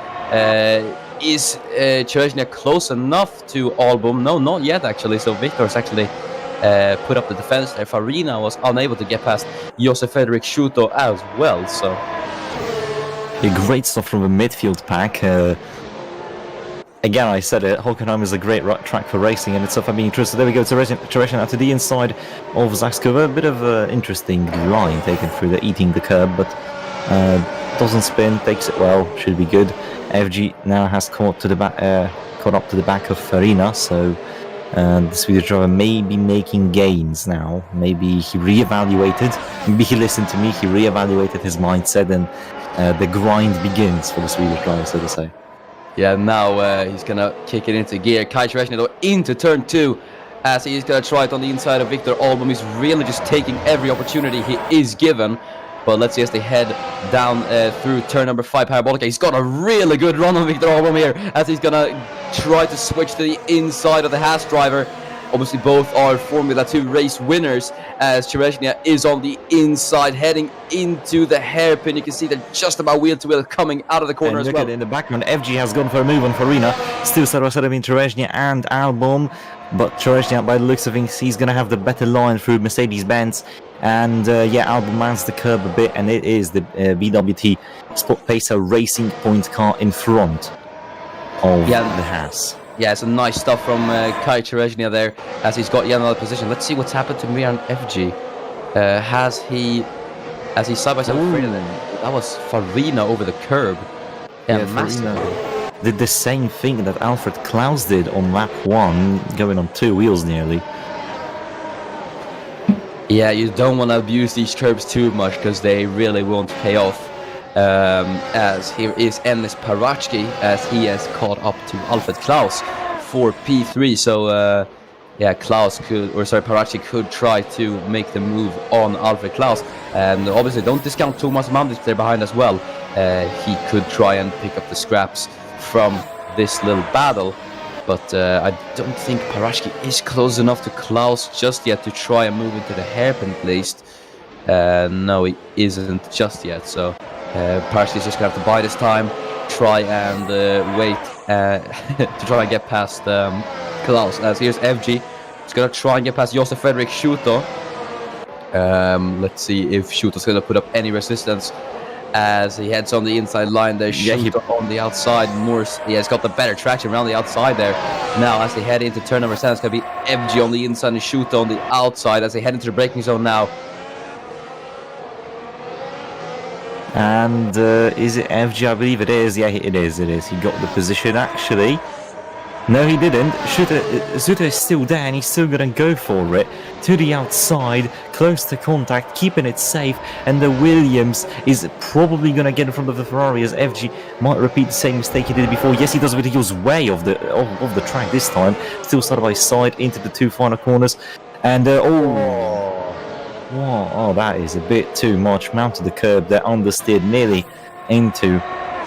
Is Teresnia close enough to Albon? No, not yet actually. So Victor's actually put up the defense there. Farina was unable to get past Josef Fredrik Schuto as well. So
great stuff from the midfield pack. Again, I said it, Hockenheim is a great track for racing, and it's stuff I'm being true. So there we go, Teresnia out to the inside of Zach's curve. A bit of an interesting line taken through the eating the curb, but doesn't spin, takes it well, should be good. FG now has caught up to the back of Farina, so the Swedish driver may be making gains now. Maybe he reevaluated, maybe he listened to me, he reevaluated his mindset, and the grind begins for the Swedish driver, so to say.
Yeah, now he's going to kick it into gear. Kai Teresnia though into turn 2, as he's going to try it on the inside of Victor Albon. He's really just taking every opportunity he is given. But let's see as they head down through turn number 5, Parabolica. He's got a really good run on Victor Albon here, as he's going to try to switch to the inside of the Haas driver. Obviously, both are Formula 2 race winners, as Cherezhnia is on the inside, heading into the hairpin. You can see they're just about wheel to wheel coming out of the corner
And
as
look
well.
at it in the background, FG has gone for a move on Farina. Still Sarasarabin, Cherezhnia and Albon. But Cherezhnia, by the looks of things, he's going to have the better line through Mercedes-Benz. And Albon mans the curb a bit, and it is the BWT Sport Pacer Racing Point car in front of the Haas.
Yeah, it's a nice stuff from Kai Cherezhnia there, as he's got yet another position. Let's see what's happened to Miran FG. Has he side by side with Farina? That was Farina over the curb. Yeah,
Farina did the same thing that Alfred Klaus did on lap 1, going on 2 wheels nearly.
Yeah, you don't want to abuse these curbs too much, because they really won't pay off. As here is Ennis Parachki, as he has caught up to Alfred Klaus for P3. So Parachki could try to make the move on Alfred Klaus, and obviously don't discount Thomas Mandis there behind as well. He could try and pick up the scraps from this little battle, but I don't think Parachki is close enough to Klaus just yet to try and move into the hairpin at least. No, he isn't just yet, so Parachki's just gonna have to buy this time, try and wait to try and get past Klaus. As here's FG, he's gonna try and get past Josef Fredrik Schuto. Let's see if Schuto's gonna put up any resistance as he heads on the inside line there. Schuto on the outside. Morse, he's got the better traction around the outside there. Now as they head into turn number 7, it's gonna be FG on the inside and Schuto on the outside as they head into the braking zone now.
And is it FG? I believe it is. Yeah, it is. He got the position actually. No, he didn't. Zuta is still there, and he's still going to go for it. To the outside, close to contact, keeping it safe. And the Williams is probably going to get in front of the Ferrari, as FG might repeat the same mistake he did before. Yes, he does, but he goes way off the track this time. Still side by side into the 2 final corners. And, that is a bit too much. Mounted the curb there, understeered nearly into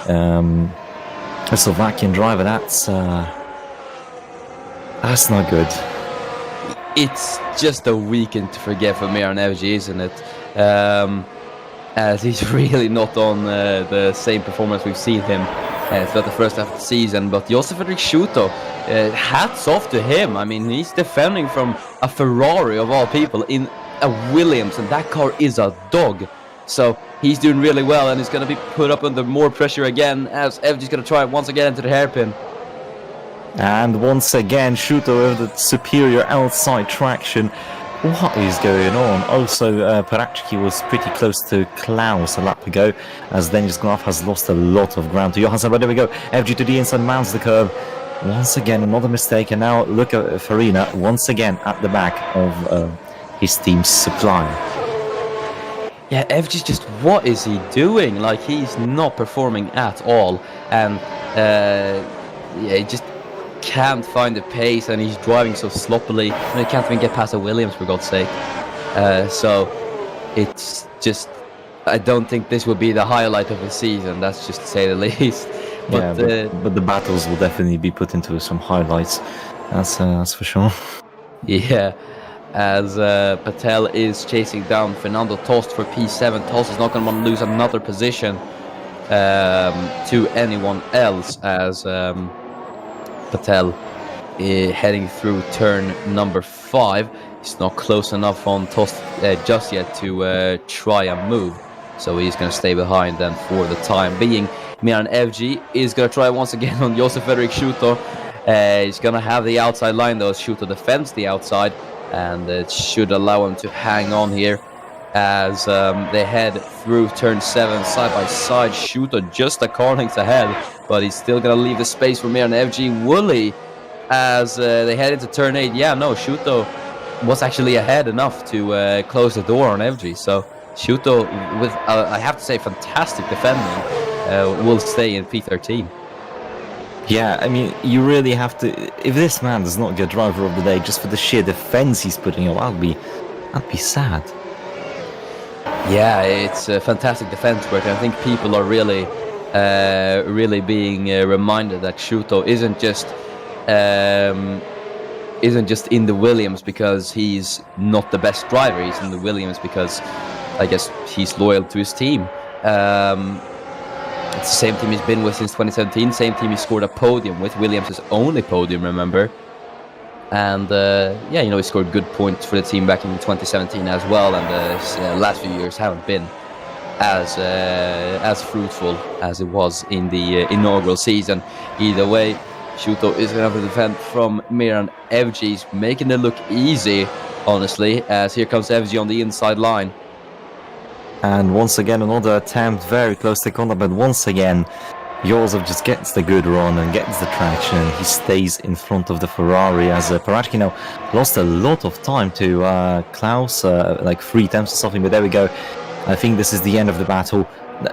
a Slovakian driver. That's not good.
It's just a weekend to forget for Miran FG, isn't it? As he's really not on the same performance we've seen him throughout the first half of the season. But Josef Fredrik Schuto, hats off to him. I mean, he's defending from a Ferrari of all people in a Williams, and that car is a dog. So he's doing really well, and he's going to be put up under more pressure again, as FG's going to try it once again into the hairpin.
And once again, Schuto with the superior outside traction. What is going on? Also, Parachki was pretty close to Klaus a lap ago, as Denis Graf has lost a lot of ground to Johansson. But there we go. FG to the inside, mounts the curve. Once again, another mistake. And now look at Farina once again at the back of his team's supplier.
Yeah, FG's just, what is he doing? Like, he's not performing at all. And, he just can't find the pace, and he's driving so sloppily, and he can't even get past a Williams, for God's sake. So it's just, I don't think this will be the highlight of the season, that's just to say the least. But
the battles will definitely be put into some highlights, that's for sure.
Yeah, as Patel is chasing down Fernando Tost for P7. Tost is not going to want to lose another position to anyone else, as Patel heading through turn number 5. He's not close enough on Tost just yet to try and move, so he's going to stay behind then for the time being. Miran FG is going to try once again on Josef Fredrik Schuto. He's going to have the outside line though. Schuto defends the outside, and it should allow him to hang on here as they head through turn 7 side by side. Schuto just a car length ahead, but he's still going to leave the space for Miran FG. Woolley as they head into turn 8. Yeah, no, Schuto was actually ahead enough to close the door on FG. So Schuto, with I have to say, fantastic defending, will stay in P13.
Yeah, I mean, you really have to. If this man does not get driver of the day just for the sheer defense he's putting up, I'd be sad.
Yeah, it's a fantastic defense work. I think people are really being reminded that Schuto isn't just isn't just in the Williams because he's not the best driver. He's in the Williams because I guess he's loyal to his team. It's the same team he's been with since 2017. Same team he scored a podium with. Williams' only podium, remember? And yeah, he scored good points for the team back in 2017 as well. And the last few years haven't been as fruitful as it was in the inaugural season. Either way, Shuto is going to have to defend from Miran FG. He's making it look easy, honestly, as here comes FG on the inside line.
And once again, another attempt very close to contact, but once again, Josef just gets the good run and gets the traction. He stays in front of the Ferrari as Parachki now lost a lot of time to Klaus, like 3 attempts or something, but there we go. I think this is the end of the battle.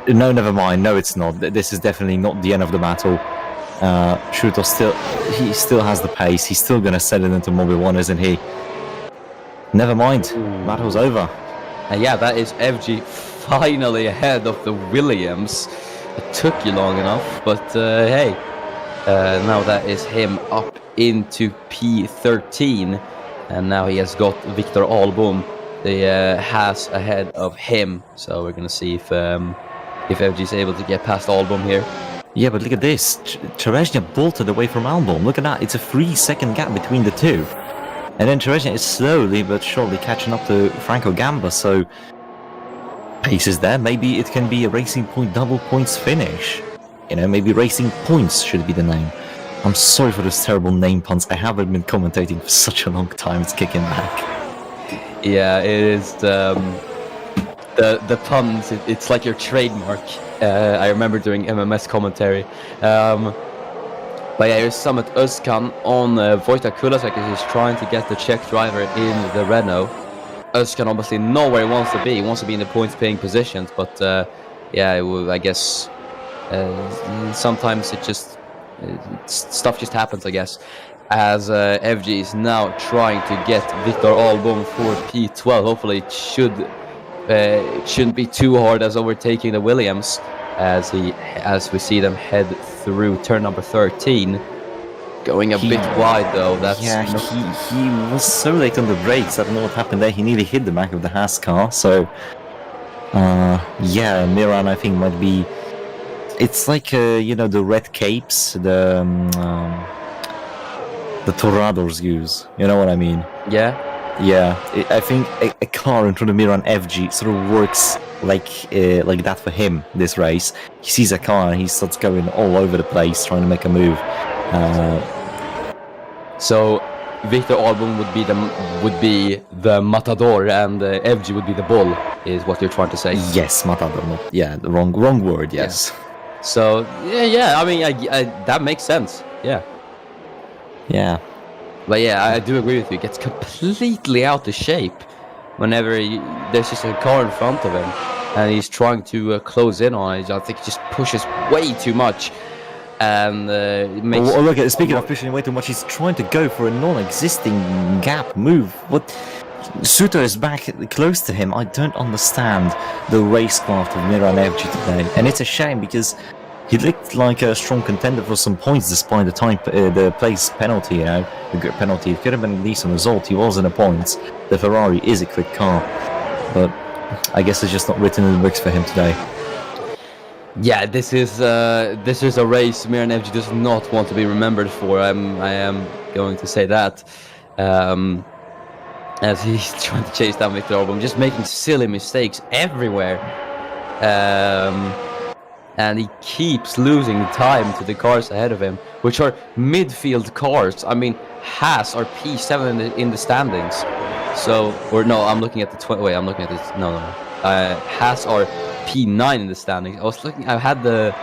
No, never mind. No, it's not. This is definitely not the end of the battle. Shuto still has the pace. He's still going to set it into Mobile 1, isn't he? Never mind. Battle's over.
And yeah, that is FG finally ahead of the Williams. It took you long enough, but hey, now that is him up into P13, and now he has got Victor Albom, the Haas ahead of him. So we're gonna see if FG is able to get past Albom here.
Yeah, but look at this. Terezhnya bolted away from Albom. Look at that. It's a 3-second gap between the two. And then Terezhnya is slowly but surely catching up to Franco Gamba, so pace is there. Maybe it can be a Racing Point double points finish. Maybe Racing Points should be the name. I'm sorry for those terrible name puns. I haven't been commentating for such a long time. It's kicking back.
Yeah, it is the puns. It's like your trademark. I remember doing MMS commentary. But yeah, here's Summit Özkan on Wojtek Kulasek as he's trying to get the Czech driver in the Renault. Özkan obviously not where he wants to be. He wants to be in the points-paying positions, but yeah, I guess sometimes stuff just happens, I guess. As FG is now trying to get Victor Albom for P12. Hopefully it shouldn't be too hard as overtaking the Williams. As we see them head through turn number 13, going a bit wide though.
He was so late on the brakes. I don't know what happened there. He nearly hit the back of the Haas car. So yeah, Miran I think might be. It's like the red capes the Toradors use. You know what I mean?
Yeah.
I think a car in front of Miran FG sort of works like that for him this race. He sees a car and he starts going all over the place trying to make a move.
So Victor Albom would be the Matador and FG would be the bull, is what you're trying to say?
Yes, Matador. The wrong word. Yes.
Yeah. So yeah. I mean, that makes sense. Yeah.
Yeah.
But yeah, I do agree with you. He gets completely out of shape whenever there's just a car in front of him and he's trying to close in on it. I think he just pushes way too much. And it makes...
look, speaking of pushing way too much, he's trying to go for a non-existing gap move. What? Suto is back close to him. I don't understand the racecraft of Miran FG today. And it's a shame because he looked like a strong contender for some points despite the place penalty, the grid penalty. It could have been a decent result. He was in the points. The Ferrari is a quick car, but I guess it's just not written in the books for him today.
Yeah, this is a race Miran FG does not want to be remembered for. I am going to say that. As he's trying to chase down Victor Albom, just making silly mistakes everywhere. And he keeps losing time to the cars ahead of him, which are midfield cars. I mean, Haas are P7 in the standings. So, or no, I'm looking at the I'm looking at this. No. Haas are P9 in the standings. I had the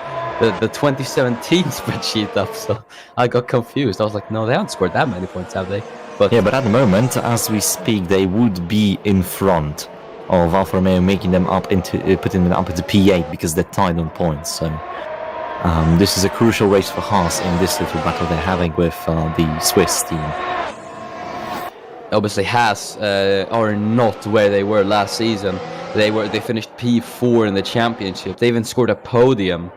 2017 spreadsheet up, so I got confused. I was like, no, they haven't scored that many points, have they?
But yeah, but at the moment, as we speak, they would be in front of Alfa Romeo, making them putting them up into P8 because they're tied on points. So this is a crucial race for Haas in this little battle they're having with the Swiss team.
Obviously, Haas are not where they were last season. They finished P4 in the championship. They even scored a podium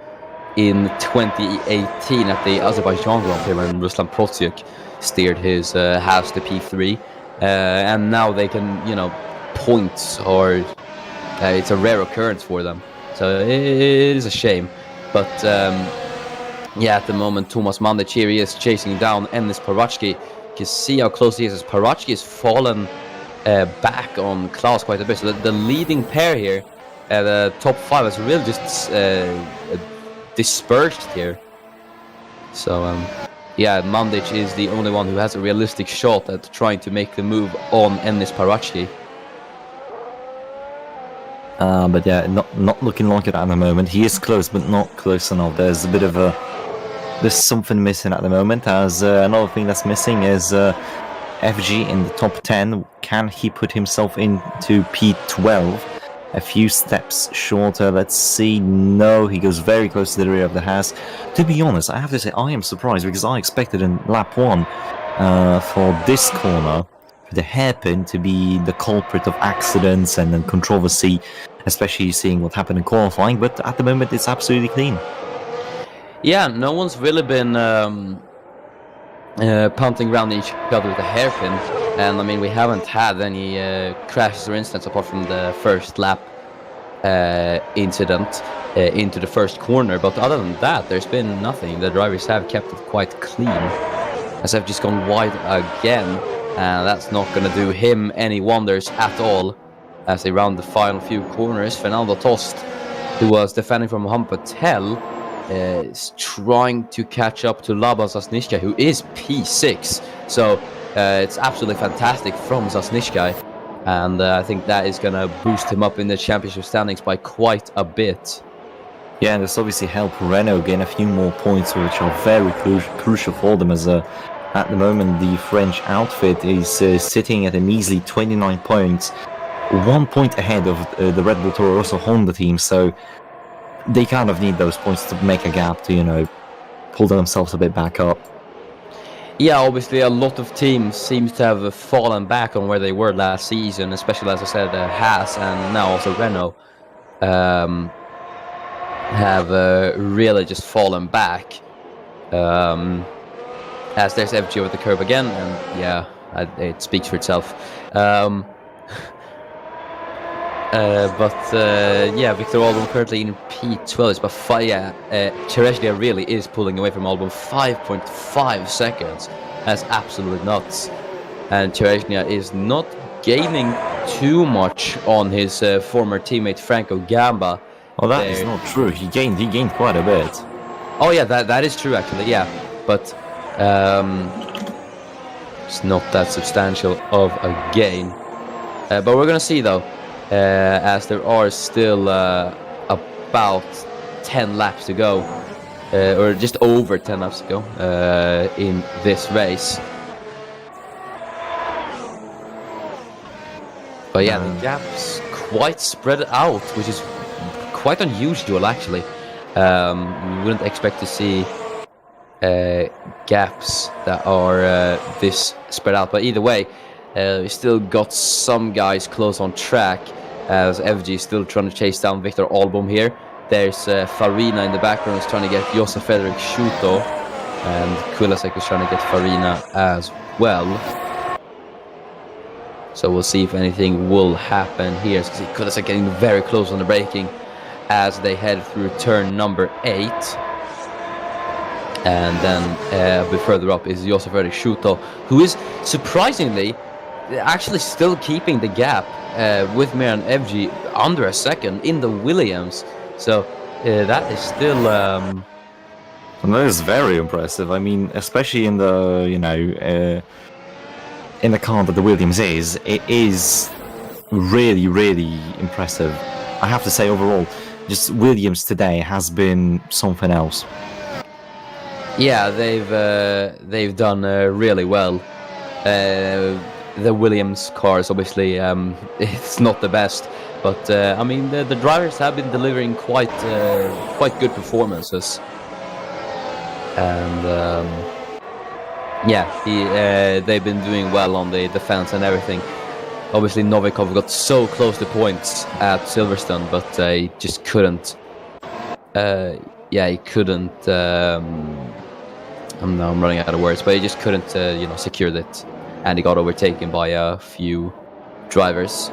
in 2018 at the Azerbaijan Grand Prix when Ruslan Protsiuk steered his Haas to P3, and now they can, points, or it's a rare occurrence for them. So it is a shame, but at the moment, Tomas Mandic here, he is chasing down Enis Parachki. You can see how close he is, as Parachki has fallen back on Klaus quite a bit. So the leading pair here, the top 5, is really just dispersed here. So Mandic is the only one who has a realistic shot at trying to make the move on Enis Parachki.
But yeah, not looking like it at the moment. He is close, but not close enough. There's a bit of there's something missing at the moment. As another thing that's missing is FG in the top 10. Can he put himself into P12? A few steps shorter. Let's see. No, he goes very close to the rear of the Haas. To be honest, I have to say I am surprised, because I expected in lap 1 for this corner, the hairpin to be the culprit of accidents and then controversy, especially seeing what happened in qualifying, but at the moment it's absolutely clean.
Yeah, no one's really been punting around each other with a hairpin, and I mean, we haven't had any crashes or incidents apart from the first lap incident into the first corner, but other than that, there's been nothing. The drivers have kept it quite clean, as I've just gone wide again. And that's not going to do him any wonders at all as they round the final few corners. Fernando Tost, who was defending from Mohamed Patel, is trying to catch up to Laban Sasnishkai, who is P6. So it's absolutely fantastic from Sasnishkai. And I think that is going to boost him up in the championship standings by quite a bit.
Yeah, and this obviously helped Renault gain a few more points, which are very crucial for them, as at the moment, the French outfit is sitting at a measly 29 points, 1 point ahead of the Red Bull Toro Rosso Honda team, so they kind of need those points to make a gap to, pull themselves a bit back up.
Yeah, obviously a lot of teams seems to have fallen back on where they were last season, especially, as I said, Haas and now also Renault have really just fallen back. As there's FG over the curve again, and yeah, it speaks for itself. But Victor Albon currently in P12, but Chereshnia really is pulling away from Albon 5.5 seconds. That's absolutely nuts. And Chereshnia is not gaining too much on his former teammate Franco Gamba.
Well, that is not true. He gained quite a bit.
Oh yeah, that is true actually. Yeah, but it's not that substantial of a gain. But we're gonna see though, as there are still about 10 laps to go, or just over 10 laps to go in this race. But yeah, the gap's quite spread out, which is quite unusual actually. We wouldn't expect to see gaps that are this spread out, but either way, we still got some guys close on track, as FG is still trying to chase down Victor Albom here. There's Farina in the background, is trying to get Josef Fredrik Schuto, and Kulasek is trying to get Farina as well. So we'll see if anything will happen here. So Kulasek getting very close on the braking as they head through turn number 8. And then a bit further up is Josef Fredrik Schuto, who is surprisingly actually still keeping the gap with Miran FG under a second in the Williams. So that is still...
that is very impressive. I mean, especially in the, in the car that the Williams is, it is really, really impressive. I have to say, overall, just Williams today has been something else.
Yeah, they've done really well. The Williams cars, obviously, it's not the best, but I mean the drivers have been delivering quite good performances, and they've been doing well on the defense and everything. Obviously, Novikov got so close to points at Silverstone, but he just couldn't. He couldn't I'm running out of words, but he just couldn't, secure it, and he got overtaken by a few drivers.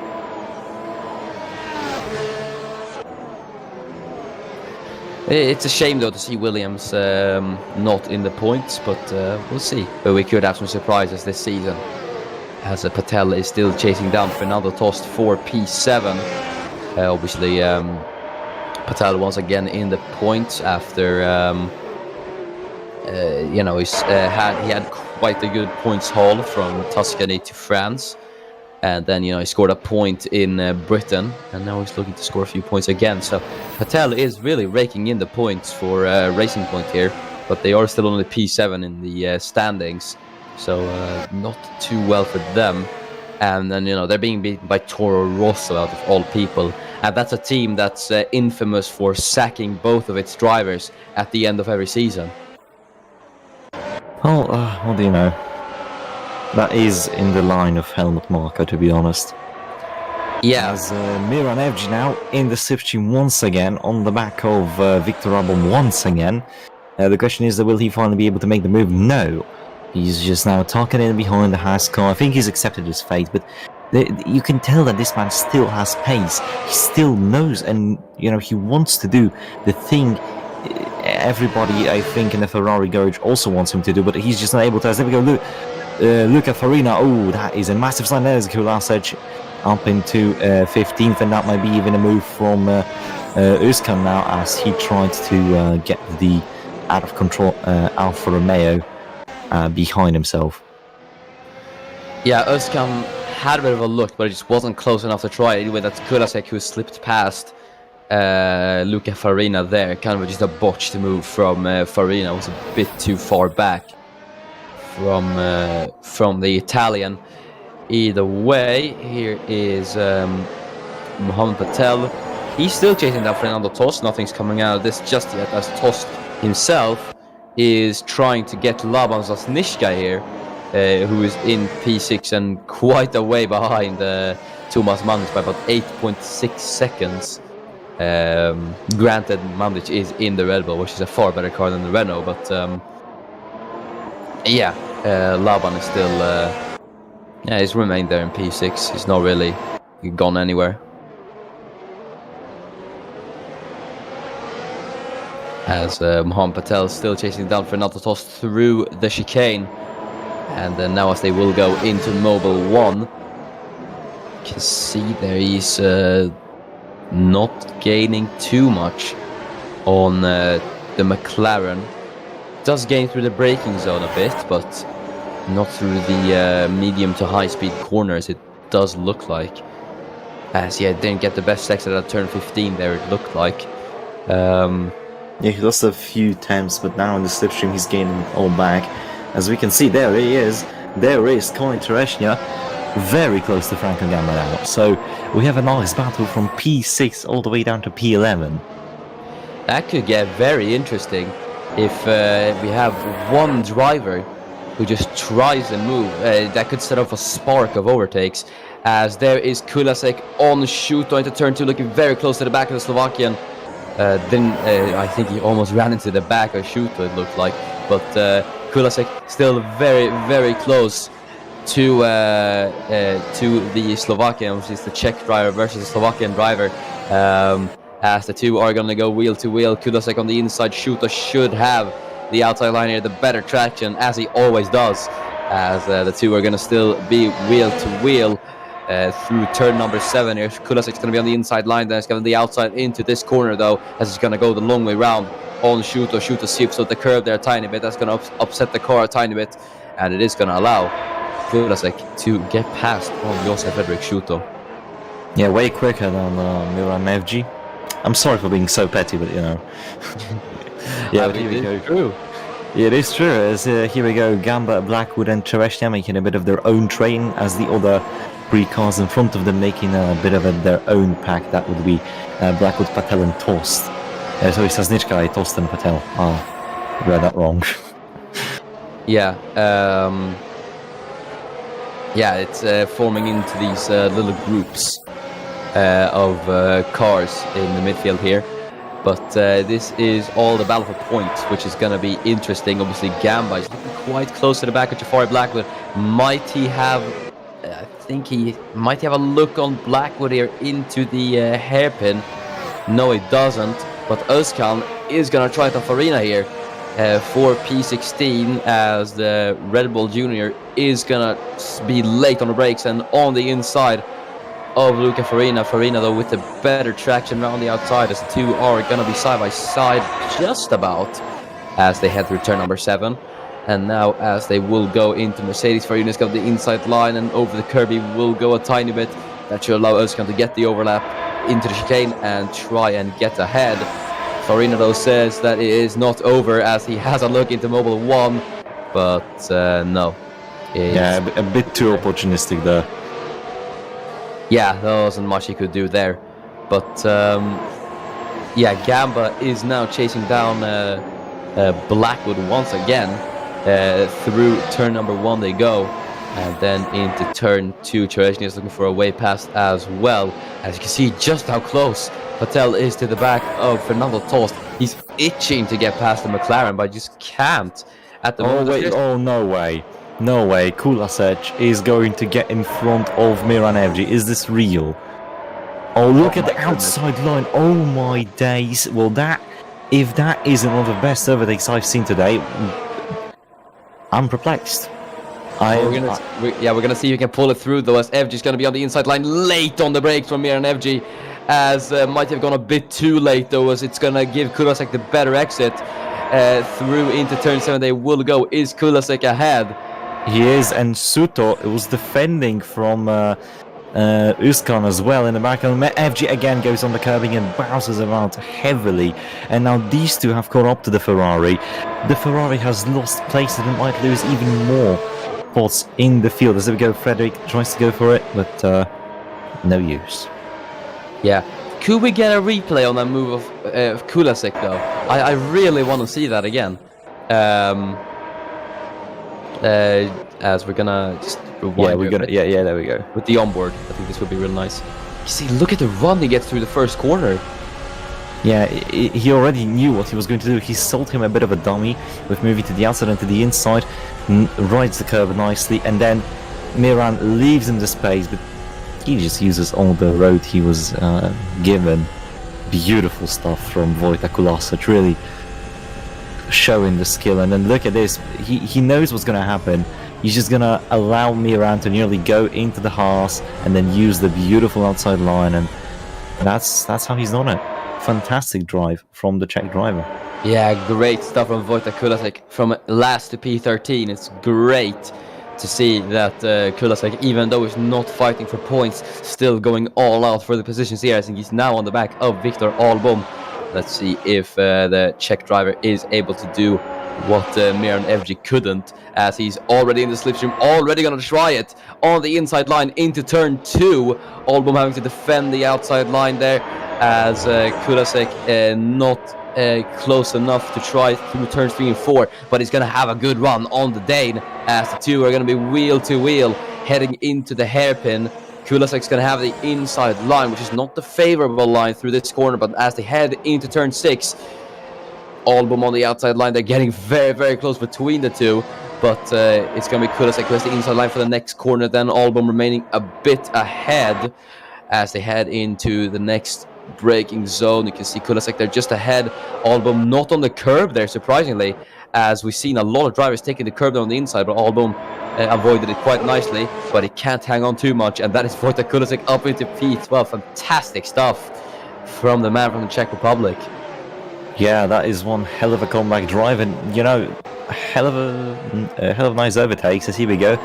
It's a shame though to see Williams not in the points, but we'll see. But we could have some surprises this season, as Patel is still chasing down Fernando Tost for P7. Obviously, Patel once again in the points after he had quite a good points haul from Tuscany to France. And then, he scored a point in Britain, and now he's looking to score a few points again. So Patel is really raking in the points for Racing Point here, but they are still only P7 in the standings, so not too well for them. And then, they're being beaten by Toro Rosso out of all people. And that's a team that's infamous for sacking both of its drivers at the end of every season.
Well, what do you know? That is in the line of Helmut Marko, to be honest.
Yeah.
As Miran Evji now in the slipstream once again, on the back of Victor Albon once again. The question is, will he finally be able to make the move? No. He's just now tucking in behind the Haas car. I think he's accepted his fate, but you can tell that this man still has pace. He still knows, and he wants to do the thing everybody, I think, in the Ferrari garage also wants him to do, but he's just not able to. As there we go, Luca Farina. Oh, that is a massive sign. There's Kulasec up into 15th, and that might be even a move from Özkan now, as he tried to get the out of control Alfa Romeo behind himself.
Yeah, Özkan had a bit of a look, but it just wasn't close enough to try. Anyway, that's Kulasek who slipped past Luca Farina there. Kind of just a botched move from Farina. It was a bit too far back from the Italian. Either way, here is Mohamed Patel. He's still chasing down Fernando Tost. Nothing's coming out of this just yet, as Tost himself is trying to get Laban Zasnishka here, who is in P6 and quite a way behind Thomas Mandic by about 8.6 seconds. Granted, Mandic is in the Red Bull, which is a far better car than the Renault, but Laban is still he's remained there in P6. He's not really gone anywhere. As Mohamed Patel is still chasing down Fernando Tost through the chicane. And then now as they will go into Mobile 1, you can see there he's not gaining too much on the McLaren. Does gain through the braking zone a bit, but not through the medium to high speed corners, it does look like. As didn't get the best exit at turn 15 there, it looked like.
Yeah, he lost a few times, but now in the slipstream he's gaining all back. As we can see, there he is. There is Colin Tereshnia, very close to Franco Gamba now. So we have a nice battle from P6 all the way down to P11.
That could get very interesting if we have one driver who just tries a move. That could set off a spark of overtakes. As there is Kulasek on Shuto into turn 2, looking very close to the back of the Slovakian. I think he almost ran into the back of Shuto, it looked like. But Kulasek still very, very close to the Slovakian, which is the Czech driver versus the Slovakian driver. As the two are going to go wheel to wheel. Kulasek on the inside. Shuto should have the outside line here, the better traction, as he always does. As the two are going to still be wheel to wheel through turn number 7 here. Kulasek's going to be on the inside line, then it's going to the outside into this corner though, as it's going to go the long way round on Shuto. Shuto skips up the curve there a tiny bit. That's going to upset the car a tiny bit, and it is going to allow Kulasek to get past on Josef Fredrik Shuto.
Yeah, way quicker than Miran Evji. I'm sorry for being so petty, but yeah, but here we go.
True.
Yeah, it is true. As here we go, Gamba, Blackwood, and Tereshnia making a bit of their own train, as the other Prix cars in front of them making a bit of their own pack. That would be Blackwood, Patel, and Tost. Sorry, Saznichka, Tost, and Patel. I read that wrong.
Yeah. It's forming into these little groups of cars in the midfield here. But this is all the battle for points, which is going to be interesting. Obviously, Gamba is looking quite close to the back of Jafari Blackwood. Might he have... I think he might have a look on Blackwood here into the hairpin. No, he doesn't. But Özkan is going to try to Farina here for P16, as the Red Bull Junior is going to be late on the brakes and on the inside of Luca Farina. Farina, though, with the better traction around the outside, as the two are going to be side by side just about as they head through turn number 7. And now, as they will go into Mercedes, Farina's got the inside line, and over the curb he will go a tiny bit. That should allow Özkan to get the overlap into the chicane and try and get ahead. Farina, though, says that it is not over, as he has a look into Mobile 1, but no.
Yeah, a bit too opportunistic there.
Yeah, there wasn't much he could do there. But, yeah, Gamba is now chasing down Blackwood once again. Through turn number 1 they go. And then into turn 2, Chereshny is looking for a way past as well. As you can see just how close Patel is to the back of Fernando Tost. He's itching to get past the McLaren, but just can't at the moment.
Wait, no way. No way, Kulasec is going to get in front of Miran Evji. Is this real? Oh, look at the outside line. Oh my days. Well, if that isn't one of the best overtakes I've seen today, I'm perplexed.
We're gonna see if we can pull it through, though, as Evji's gonna be on the inside line late on the brakes from Miran Evji, as might have gone a bit too late, though, as it's gonna give Kulasek the better exit through into turn 7. They will go. Is Kulasek ahead?
He is, and Suto was defending from Özkan as well in the back. And FG again goes on the curbing and bounces around heavily. And now these two have caught up to the Ferrari. The Ferrari has lost places and might lose even more spots in the field. As we go, Frederick tries to go for it, but no use.
Yeah. Could we get a replay on that move of Kulasek, though? I really want to see that again. As we're gonna just rewind.
Yeah, there we go.
With the onboard, I think this would be real nice. You see, look at the run he gets through the first corner.
Yeah, he already knew what he was going to do. He sold him a bit of a dummy with moving to the outside and to the inside, rides the curve nicely, and then Miran leaves him the space, but he just uses all the road he was given. Beautiful stuff from Wojtek Kulasec, really showing the skill. And then look at this, he knows what's going to happen. He's just going to allow Miran to nearly go into the Haas and then use the beautiful outside line, and that's how he's done it. Fantastic drive from the Czech driver.
Yeah, great stuff from Wojtek Kulasek from last to P13. It's great to see that Kulasek, even though he's not fighting for points, still going all out for the positions here. I think he's now on the back of Viktor Albom. Let's see if the Czech driver is able to do what Miran Evji couldn't, as he's already in the slipstream, already going to try it on the inside line into turn 2. Albom having to defend the outside line there, as Kulasek not close enough to try through turns 3 and 4, but he's going to have a good run on the Dane, as the two are going to be wheel to wheel heading into the hairpin. Kulasek's going to have the inside line, which is not the favorable line through this corner, but as they head into turn 6, Albom on the outside line, they're getting very, very close between the two, but it's going to be Kulasek who has the inside line for the next corner, then Albom remaining a bit ahead as they head into the next braking zone. You can see Kulasek there just ahead, Albom not on the curb there, surprisingly, as we've seen a lot of drivers taking the curb there on the inside, but Albom avoided it quite nicely, but he can't hang on too much, and that is Wojtek Kulasek up into P12. Fantastic stuff from the man from the Czech Republic.
Yeah, that is one hell of a comeback drive, and you know, a hell of nice overtakes. As here we go,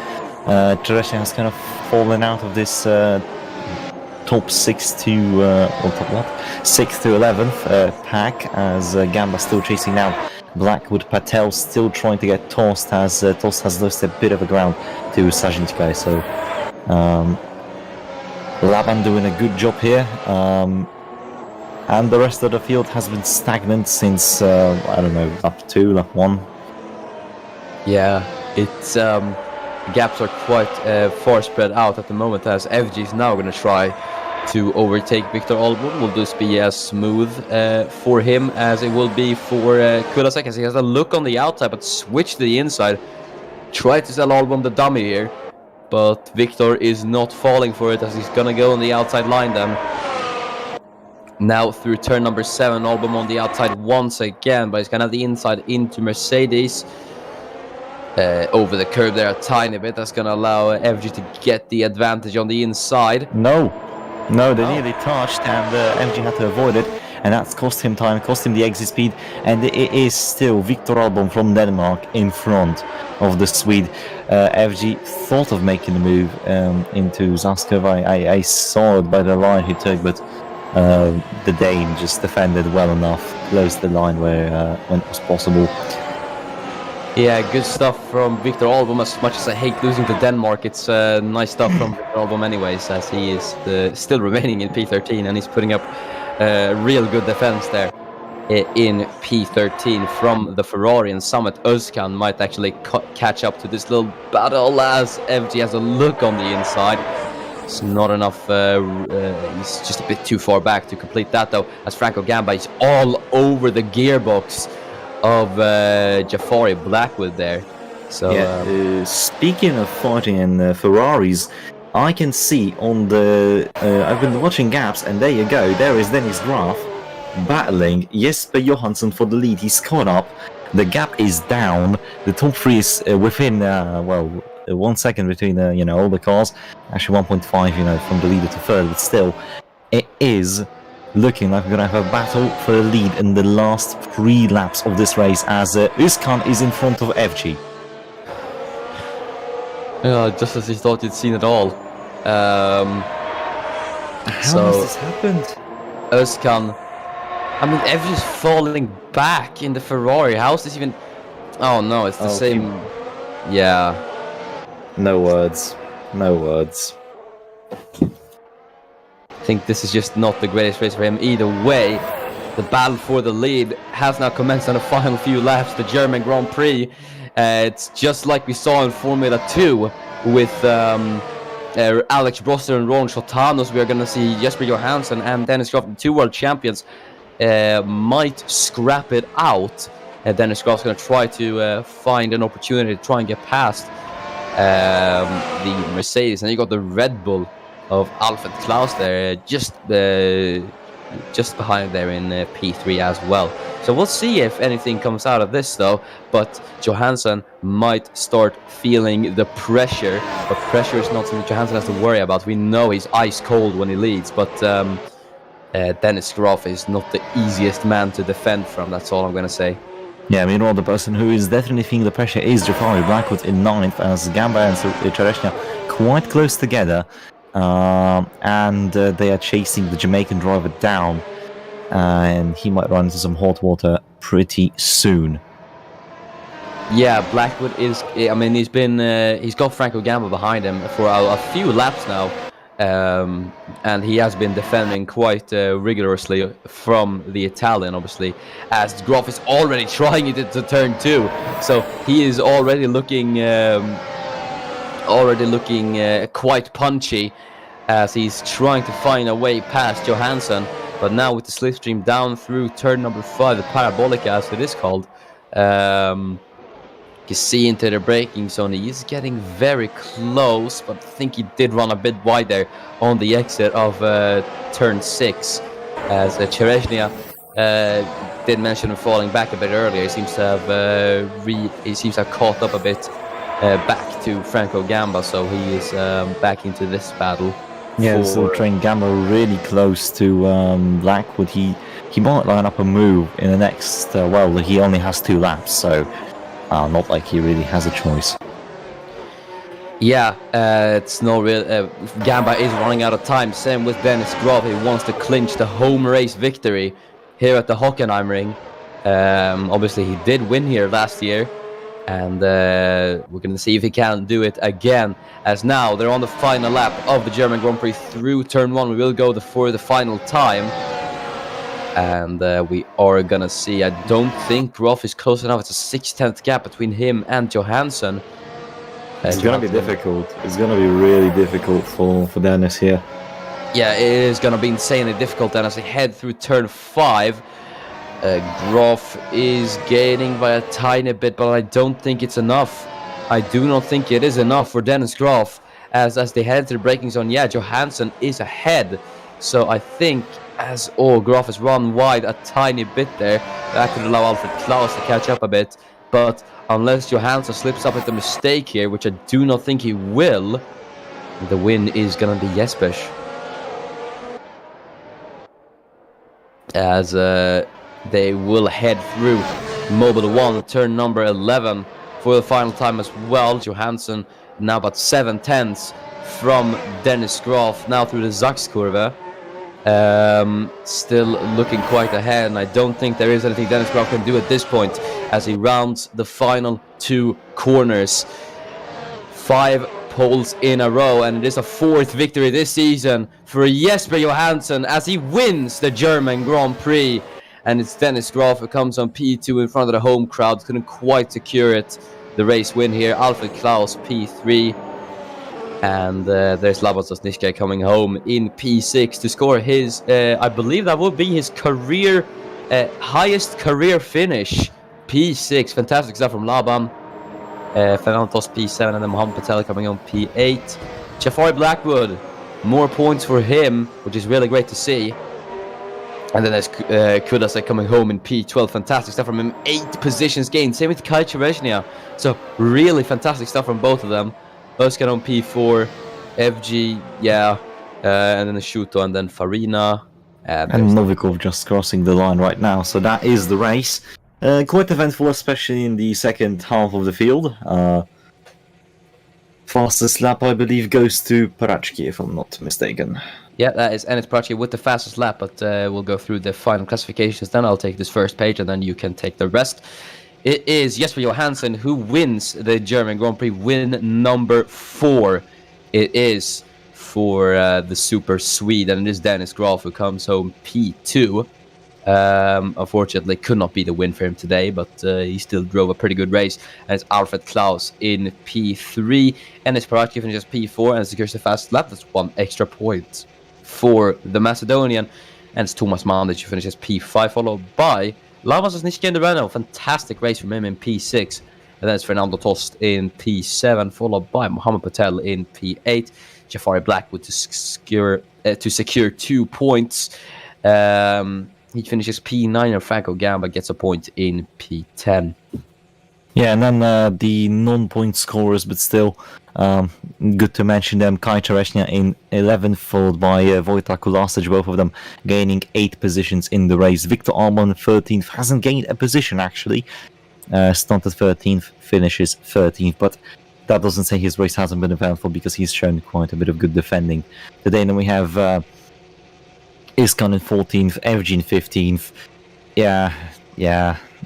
Chereshny has kind of fallen out of this top 6 to 6th to 11th pack, as Gamba still chasing now Blackwood. Patel still trying to get Tost, as Tost has lost a bit of a ground to Sajinskaya. So Laban doing a good job here, and the rest of the field has been stagnant since I don't know, lap 2, lap 1.
Yeah, it's gaps are quite far spread out at the moment, as FG is now going to try to overtake Victor Albon. Will this be as smooth for him as it will be for Kulasek, as he has a look on the outside but switch to the inside. Try to sell Albon the dummy here, but Victor is not falling for it, as he's gonna go on the outside line then. Now through turn number 7, Albon on the outside once again, but he's gonna have the inside into Mercedes. Over the curb there a tiny bit. That's gonna allow FG to get the advantage on the inside.
No, they nearly touched, and MG had to avoid it, and that's cost him time, cost him the exit speed, and it is still Victor Albon from Denmark in front of the Swede. FG thought of making the move into Zaskov. I saw it by the line he took, but the Dane just defended well enough, closed the line when it was possible.
Yeah, good stuff from Victor Albon. As much as I hate losing to Denmark, it's nice stuff from Victor Albon anyways, as he is still remaining in P13, and he's putting up real good defense there in P13 from the Ferrari. And Summit Özkan might actually catch up to this little battle, as FG has a look on the inside. It's not enough, he's just a bit too far back to complete that though, as Franco Gamba is all over the gearbox of Jafari Blackwood there. So
yeah, speaking of fighting in Ferraris, I can see on the I've been watching gaps, and there you go, there is Dennis Graf battling Jesper Johansson for the lead. He's caught up, the gap is down, the top 3 is within 1 second between all the cars, actually 1.5 from the leader to third, but still it is looking like we're going to have a battle for the lead in the last 3 laps of this race, as Özkan is in front of FG.
Yeah, just as he thought he'd seen it all.
How has this happened?
Özkan, I mean, FG's falling back in the Ferrari. How's this even... Oh no, it's the same... Yeah.
No words.
I think this is just not the greatest race for him. Either way, the battle for the lead has now commenced on the final few laps, the German Grand Prix. It's just like we saw in Formula 2 with Alex Brosser and Ron Chotanos. We are going to see Jesper Johansson and Dennis Graf, the 2 world champions, might scrap it out. Dennis Graf's going to try to find an opportunity to try and get past the Mercedes. And you got the Red Bull of Alfred Klaus there, just behind there in P3 as well. So we'll see if anything comes out of this though, but Johansson might start feeling the pressure, but pressure is not something Johansson has to worry about. We know he's ice cold when he leads, but Dennis Graf is not the easiest man to defend from, that's all I'm going to say.
Yeah, meanwhile, the person who is definitely feeling the pressure is Jafari Blackwood in 9th, as Gamba and Chereshnya quite close together. And they are chasing the Jamaican driver down, and he might run into some hot water pretty soon.
Yeah, Blackwood is... I mean, he's got Franco Gamba behind him for a few laps now, and he has been defending quite rigorously from the Italian, obviously, as Graf is already trying it into turn 2, so he is already looking quite punchy, as he's trying to find a way past Johansson. But now with the slipstream down through turn number 5, the Parabolica as it is called, you see into the braking zone. He is getting very close, but I think he did run a bit wide there on the exit of turn 6, as Chereshnya did mention him falling back a bit earlier. He seems to have caught up a bit back to Franco Gamba, so he is back into this battle.
Yeah, so train Gamba really close to Blackwood. He might line up a move in the next, he only has 2 laps, so not like he really has a choice.
Yeah, it's no real... Gamba is running out of time, same with Dennis Graf. He wants to clinch the home race victory here at the Hockenheimring. Obviously, he did win here last year, and we're going to see if he can do it again, as now they're on the final lap of the German Grand Prix through turn 1. We will go for the final time, and we are going to see. I don't think Graf is close enough. It's a 6/10 gap between him and Johansson.
It's going to be difficult. It's going to be really difficult for Dennis here.
Yeah, it is going to be insanely difficult then as they head through turn 5. Groff is gaining by a tiny bit, but I don't think it's enough. I do not think it is enough for Dennis Groff as they head to the braking zone. Yeah, Johansson is ahead. So I think as Groff has run wide a tiny bit there, that could allow Alfred Klaus to catch up a bit. But unless Johansson slips up with a mistake here, which I do not think he will, the win is going to be Jesper's. As they will head through Mobile 1, turn number 11 for the final time as well. Johansson now about 7/10 from Dennis Groff now through the Zaxkurve. Still looking quite ahead, and I don't think there is anything Dennis Groff can do at this point as he rounds the final 2 corners. 5 poles in a row, and it is a 4th victory this season for Jesper Johansson as he wins the German Grand Prix. And it's Dennis Groff who comes on P2 in front of the home crowd. Couldn't quite secure it. The race win here. Alfred Klaus P3. And there's Labas Osnishka coming home in P6 to score his, I believe that would be his career, highest career finish. P6. Fantastic stuff from Laban. Fernandos P7 and then Mohamed Patel coming on P8. Jafari Blackwood. More points for him, which is really great to see. And then there's Kudasek coming home in P12. Fantastic stuff from him. 8 positions gained. Same with Kai Cherezhnia. So really fantastic stuff from both of them. Özkan on P4. FG, yeah. And then the Shuto and then Farina.
And Novikov just crossing the line right now. So that is the race. Quite eventful, especially in the second half of the field. Fastest lap, I believe, goes to Parachki, if I'm not mistaken.
Yeah, that is Enes Parachki with the fastest lap, but we'll go through the final classifications. Then I'll take this first page, and then you can take the rest. It is Jesper Johansson who wins the German Grand Prix, win number 4. It is for the Super Swede, and it is Dennis Groff who comes home P2. Unfortunately, could not be the win for him today, but he still drove a pretty good race. And it's Alfred Klaus in P3, and it's Parachki finishes P4 and secures the fast lap. That's 1 extra point for the Macedonian. And it's Thomas Mandic who finishes P5, followed by Lavas Osnishka in the Renault. Fantastic race from him in P6. And then it's Fernando Tost in P7, followed by Mohamed Patel in P8. Jafari Blackwood to secure 2 points. He finishes P9 and Franco Gamba gets a point in P10.
Yeah, and then the non-point scorers, but still good to mention them. Kai Cherezhnia in 11th, followed by Wojtek Kulasic, both of them gaining 8 positions in the race. Victor Armon 13th, hasn't gained a position actually. Started 13th, finishes 13th, but that doesn't say his race hasn't been eventful because he's shown quite a bit of good defending today. And then we have Iskan in 14th, Evgin 15th. Yeah.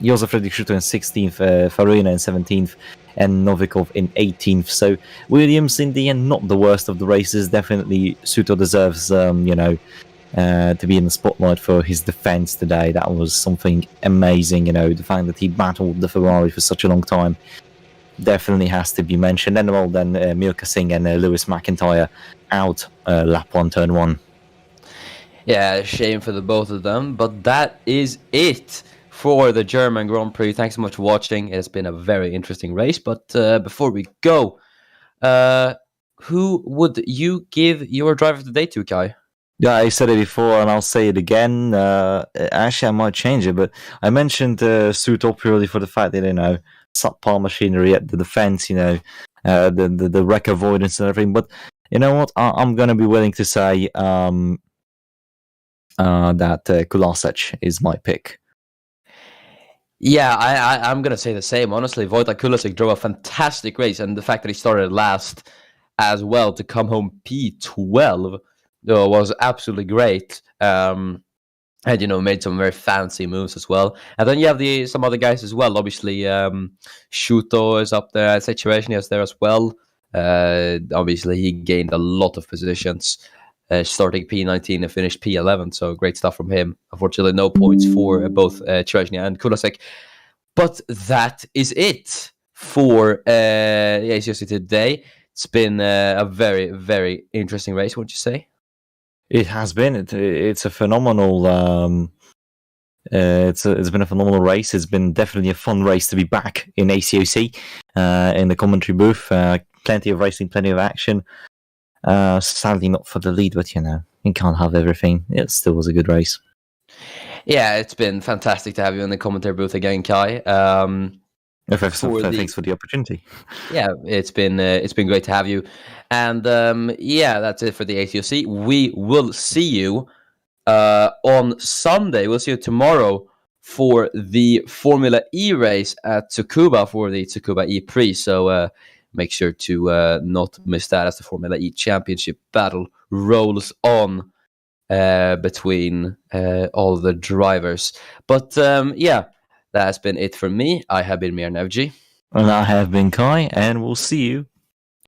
Josef Fredrik Schutter in 16th, Farina in 17th, and Novikov in 18th. So Williams in the end, not the worst of the races. Definitely Suto deserves, to be in the spotlight for his defense today. That was something amazing. The fact that he battled the Ferrari for such a long time definitely has to be mentioned. And then Milka Singh and Lewis McIntyre out lap 1, turn 1.
Yeah, shame for the both of them, but that is it for the German Grand Prix. Thanks so much for watching. It has been a very interesting race, but before we go, who would you give your driver of the day to, Kai?
Yeah, I said it before, and I'll say it again. Actually, I might change it, but I mentioned Suto purely for the fact that, subpar machinery at the defense, the wreck avoidance and everything. But you know what? I'm going to be willing to say that Kulasic is my pick.
Yeah, I'm going to say the same. Honestly, Wojtek Kulasic drove a fantastic race, and the fact that he started last as well to come home P12 was absolutely great. And, made some very fancy moves as well. And then you have some other guys as well. Obviously, Shuto is up there. I'd say Cherezhnia is there as well. Obviously, he gained a lot of positions. Starting P19 and finished P11, so great stuff from him. Unfortunately, no points for both Cherezhnia and Kulasic. But that is it for ACOC today. It's been a very, very interesting race, wouldn't you say?
It has been. It's a phenomenal. It's been a phenomenal race. It's been definitely a fun race to be back in ACOC, in the commentary booth. Plenty of racing, plenty of action. Sadly, not for the lead, but you can't have everything. It still was a good race.
Yeah, it's been fantastic to have you in the commentary booth again, Kai.
Thanks for the opportunity.
Yeah, it's been great to have you, and that's it for the ACOC. We will see you on Sunday. We'll see you tomorrow for the Formula E race at Tsukuba for the Tsukuba E Prix. So make sure to not miss that as the Formula E Championship battle rolls on between all the drivers. But that has been it from me. I have been Mir Nevji.
And I have been Kai, and we'll see you